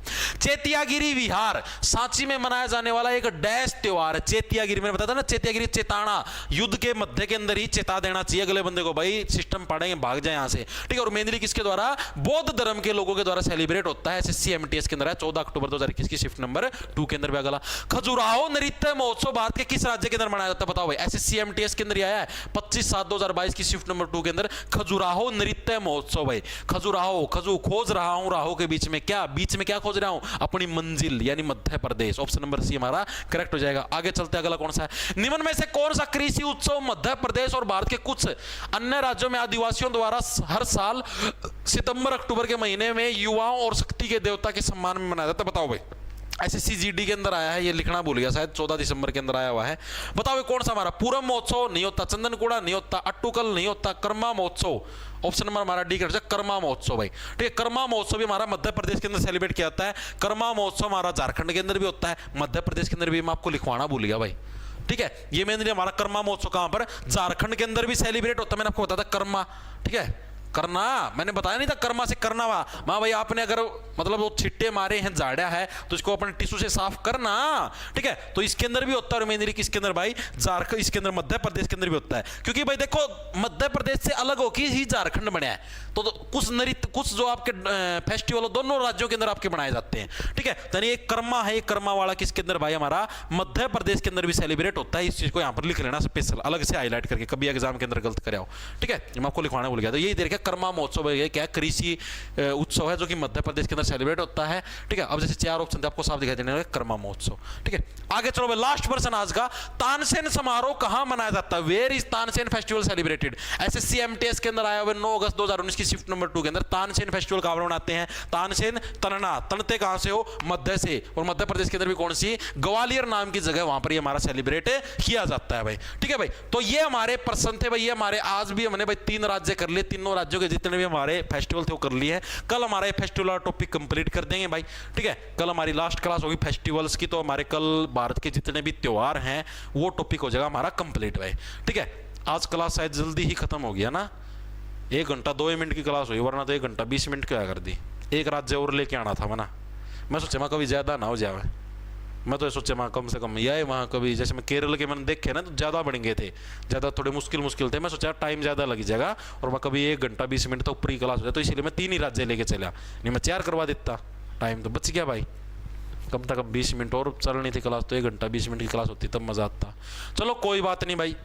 चेतियागिरी विहार, सांची में मनाया जाने वाला एक डैश त्योहार है। चेतियागिरी, मैंने बताया था ना, चेतियागिरी चेताना, युद्ध के मध्य के अंदर ही चेता देना चाहिए अगले बंदे को, भाई सिस्टम पढ़ेंगे भाग जाए यहां से, ठीक है। और मेनली किसके द्वारा? बौद्ध धर्म के लोगों के द्वारा सेलिब्रेट होता है। एसएससी एमटीएस के अंदर है 14 अक्टूबर 2021 की शिफ्ट नंबर 2 के अंदर भी। अगला, खजुराहो नृत्य महोत्सव भारत के किस राज्य के अंदर मनाया जाता है? बताओ भाई, एसएससी एमटीएस के अंदर आया है 25/7/2022 की शिफ्ट नंबर 2 के अंदर, खजुराहो नृत्य महोत्सव भाई। खजुराहो, खजू खोज रहा हूं राहो के बीच में क्या? बीच में क्या खोज रहा हूं? अपनी मंजिल, यानी मध्य प्रदेश। ऑप्शन नंबर सी हमारा करेक्ट हो जाएगा। आगे चलते, अगला कौन सा है? निम्न में से कौन सा कृषि उत्सव मध्य प्रदेश और भारत के कुछ अन्य राज्यों में आदिवासियों द्वारा हर साल सितंबर-अक्टूबर के महीने में युवाओं और शक्ति के देवता के सम्मान में मनाया जाता है? बताओ भाई, एसएससी जीडी के अंदर आया है, ये लिखना भूल गया शायद, 14 दिसंबर के अंदर आया हुआ है। बताओ कौन सा हमारा? पूरम महोत्सव नहीं होता, चंदनकुड़ा नहीं होता, अट्टुकल नहीं होता, कर्मा महोत्सव। ऑप्शन नंबर हमारा डी कर, कर्मा महोत्सव भाई, ठीक है। कर्मा महोत्सव भी हमारा मध्य प्रदेश के अंदर सेलिब्रेट किया जाता है। कर्मा महोत्सव हमारा झारखंड के अंदर भी होता है, मध्य प्रदेश के अंदर भी। मैं आपको लिखवाना भूल गया भाई, ठीक है। ये मेनली हमारा कर्मा महोत्सव कहां पर? झारखंड के अंदर भी सेलिब्रेट होता है। मैंने आपको बताया था कर्मा, ठीक है, करना, मैंने बताया नहीं था कर्मा से करना वा मां भाई, आपने अगर मतलब वो छिट्टे मारे हैं, झाड़ा है, तो इसको अपने टिश्यू से साफ करना, ठीक है। तो इसके अंदर भी होता है मेनली, किसके अंदर भाई? झारखंड, इसके अंदर मध्य प्रदेश के अंदर भी होता है। क्योंकि भाई देखो, मध्य प्रदेश से अलग होकर ही झारखंड बना है, तो कुछ नृत्य, कुछ जो आपके फेस्टिवल दोनों राज्यों के अंदर आपके बनाए जाते हैं, ठीक है। तो एक कर्मा है, कर्मा वाला किसके अंदर भाई? हमारा मध्य प्रदेश के अंदर भी सेलिब्रेट होता है। इस चीज को यहाँ पर लिख लेना स्पेशल, अलग से हाईलाइट करके, कभी एग्जाम के अंदर गलत करे आओ, ठीक है। मैं आपको लिखवाना भूल गया। तो यही देखिए, कर्मा महोत्सव है, क्या कृषि उत्सव है जो कि मध्य प्रदेश के अंदर सेलिब्रेट होता है, ठीक है। अब जैसे 4 ऑप्शन थे, आपको साफ दिखाई देने लगे कर्मा महोत्सव, ठीक है। आगे चलो भाई, लास्ट पर्सन आज का, तानसेन समारोह कहां मनाया जाता है? Where is Tansen festival celebrated? SSC MTS के अंदर आया हुआ 9 अगस्त 2019 की शिफ्ट नंबर 2 के अंदर तानसेन फेस्टिवल कहां मनाते हैं? तानसेन, तनना, तनते कहां से हो? मध्य से। और मध्य प्रदेश के अंदर भी कौन सी? ग्वालियर नाम की जगह, वहां पर ये हमारा सेलिब्रेट किया जाता है भाई, ठीक है भाई। तो ये हमारे प्रश्न थे भाई, ये हमारे आज भी हमने भाई 3 राज्य कर लिए, तीनों राज्यों के जितने भी हमारे फेस्टिवल थे वो कर लिए हैं। कल हमारा फेस्टिवल वाला टॉपिक कंप्लीट कर देंगे भाई, ठीक है। कल हमारी लास्ट क्लास होगी फेस्टिवल्स की, तो हमारे कल भारत के जितने भी त्योहार हैं वो टॉपिक हो जाएगा हमारा कंप्लीट भाई, ठीक है। आज क्लास शायद जल्दी ही खत्म हो गया ना, 1 घंटा 2 मिनट की क्लास हुई, वरना तो 1 घंटा 20 मिनट क्या कर दी। एक राज्य और लेके आना था मना, मैं सोचा मैं कभी ज्यादा ना हो जाए, मैं तो सोचे वहाँ कम से कम यह वहाँ कभी, जैसे मैं केरल के मैंने देखे ना, तो ज़्यादा बढ़ गए थे, ज़्यादा थोड़े मुश्किल थे। मैं सोचा टाइम ज़्यादा लग जाएगा और मैं कभी 1 घंटा 20 मिनट तक पूरी क्लास हो जाए, तो इसलिए मैं 3 ही राज्य लेके चला, नहीं मैं 4 करवा देता, टाइम तो बच गया भाई। कम से कम 20 मिनट और चलनी थी क्लास, तो 1 घंटा 20 मिनट की क्लास होती तब मज़ा आता। चलो कोई बात नहीं भाई,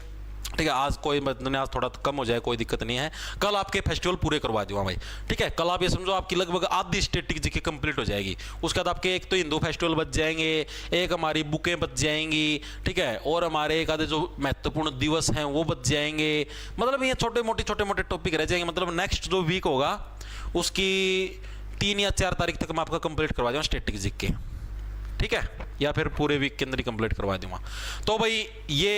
ठीक है। आज कोई मतलब नहीं, आज थोड़ा कम हो जाए कोई दिक्कत नहीं है, कल आपके फेस्टिवल पूरे करवा दूंगा भाई। ठीक है, कल आप ये समझो आपकी लगभग आधी स्टैटिक जीके कंप्लीट हो जाएगी। उसके बाद आपके एक तो हिंदू फेस्टिवल बच जाएंगे, एक हमारी बुकें बच जाएंगी, ठीक है, और हमारे एक आधे जो महत्वपूर्ण दिवस हैं वो बच जाएंगे। मतलब ये छोटे मोटे टॉपिक रह जाएंगे। मतलब नेक्स्ट जो वीक होगा उसकी 3 या 4 तारीख तक मैं आपका कंप्लीट करवा दूंगा स्टैटिक जीके, ठीक है, या फिर पूरे वीक के अंदर ही कंप्लीट करवा दूंगा। तो भाई ये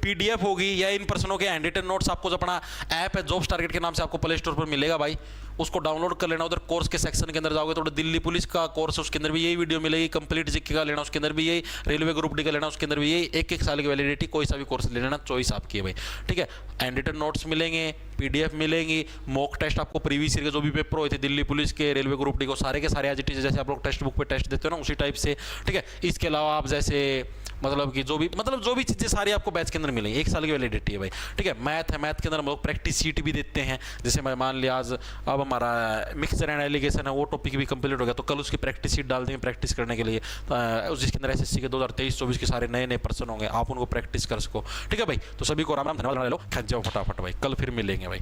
पीडीएफ होगी या इन पर्सनों के हैंड रिटन नोट्स आपको जो अपना ऐप है जॉब्स टारगेट के नाम से आपको प्ले स्टोर पर मिलेगा भाई, उसको डाउनलोड कर लेना। उधर कोर्स के सेक्शन के अंदर जाओगे तो दिल्ली पुलिस का कोर्स है, उसके अंदर भी यही वीडियो मिलेगी। कंप्लीट जीके का लेना उसके अंदर भी यही, रेलवे ग्रुप डी का लेना उसके अंदर भी यही। 1 साल की वैलिडिटी, कोई सा भी कोर्स ले लेना, चॉइस आपकी है भाई। ठीक है, हैंड रिटन नोट्स मिलेंगे, पीडीएफ मिलेंगी, मॉक टेस्ट आपको प्रीवियस ईयर के जो भी पेपर हुए थे दिल्ली पुलिस के, रेलवे ग्रुप डी को, सारे के सारे एज इट इज जैसे आप लोग टेक्स्ट बुक पे टेस्ट देते हो ना उसी टाइप से। ठीक है, इसके अलावा आप जैसे मतलब कि जो भी चीज़ें सारी आपको बैच के अंदर मिलेंगी। 1 साल की वैलिडिटी है भाई। ठीक है, मैथ है, मैथ के अंदर हम लोग प्रैक्टिस शीट भी देते हैं। जैसे मैं मान लिया आज अब हमारा मिक्सचर एंड एलिगेशन है, वो टॉपिक भी कंप्लीट हो गया तो कल उसकी प्रैक्टिस शीट डाल देंगे प्रैक्टिस करने के लिए, जिसके अंदर एसएससी के 2023-24 के सारे नए पर्सन होंगे, आप उनको प्रैक्टिस कर सको। ठीक है भाई, तो सभी को राम राम, धन्यवाद लो, खच जाओ फटाफट भाई, कल फिर मिलेंगे भाई।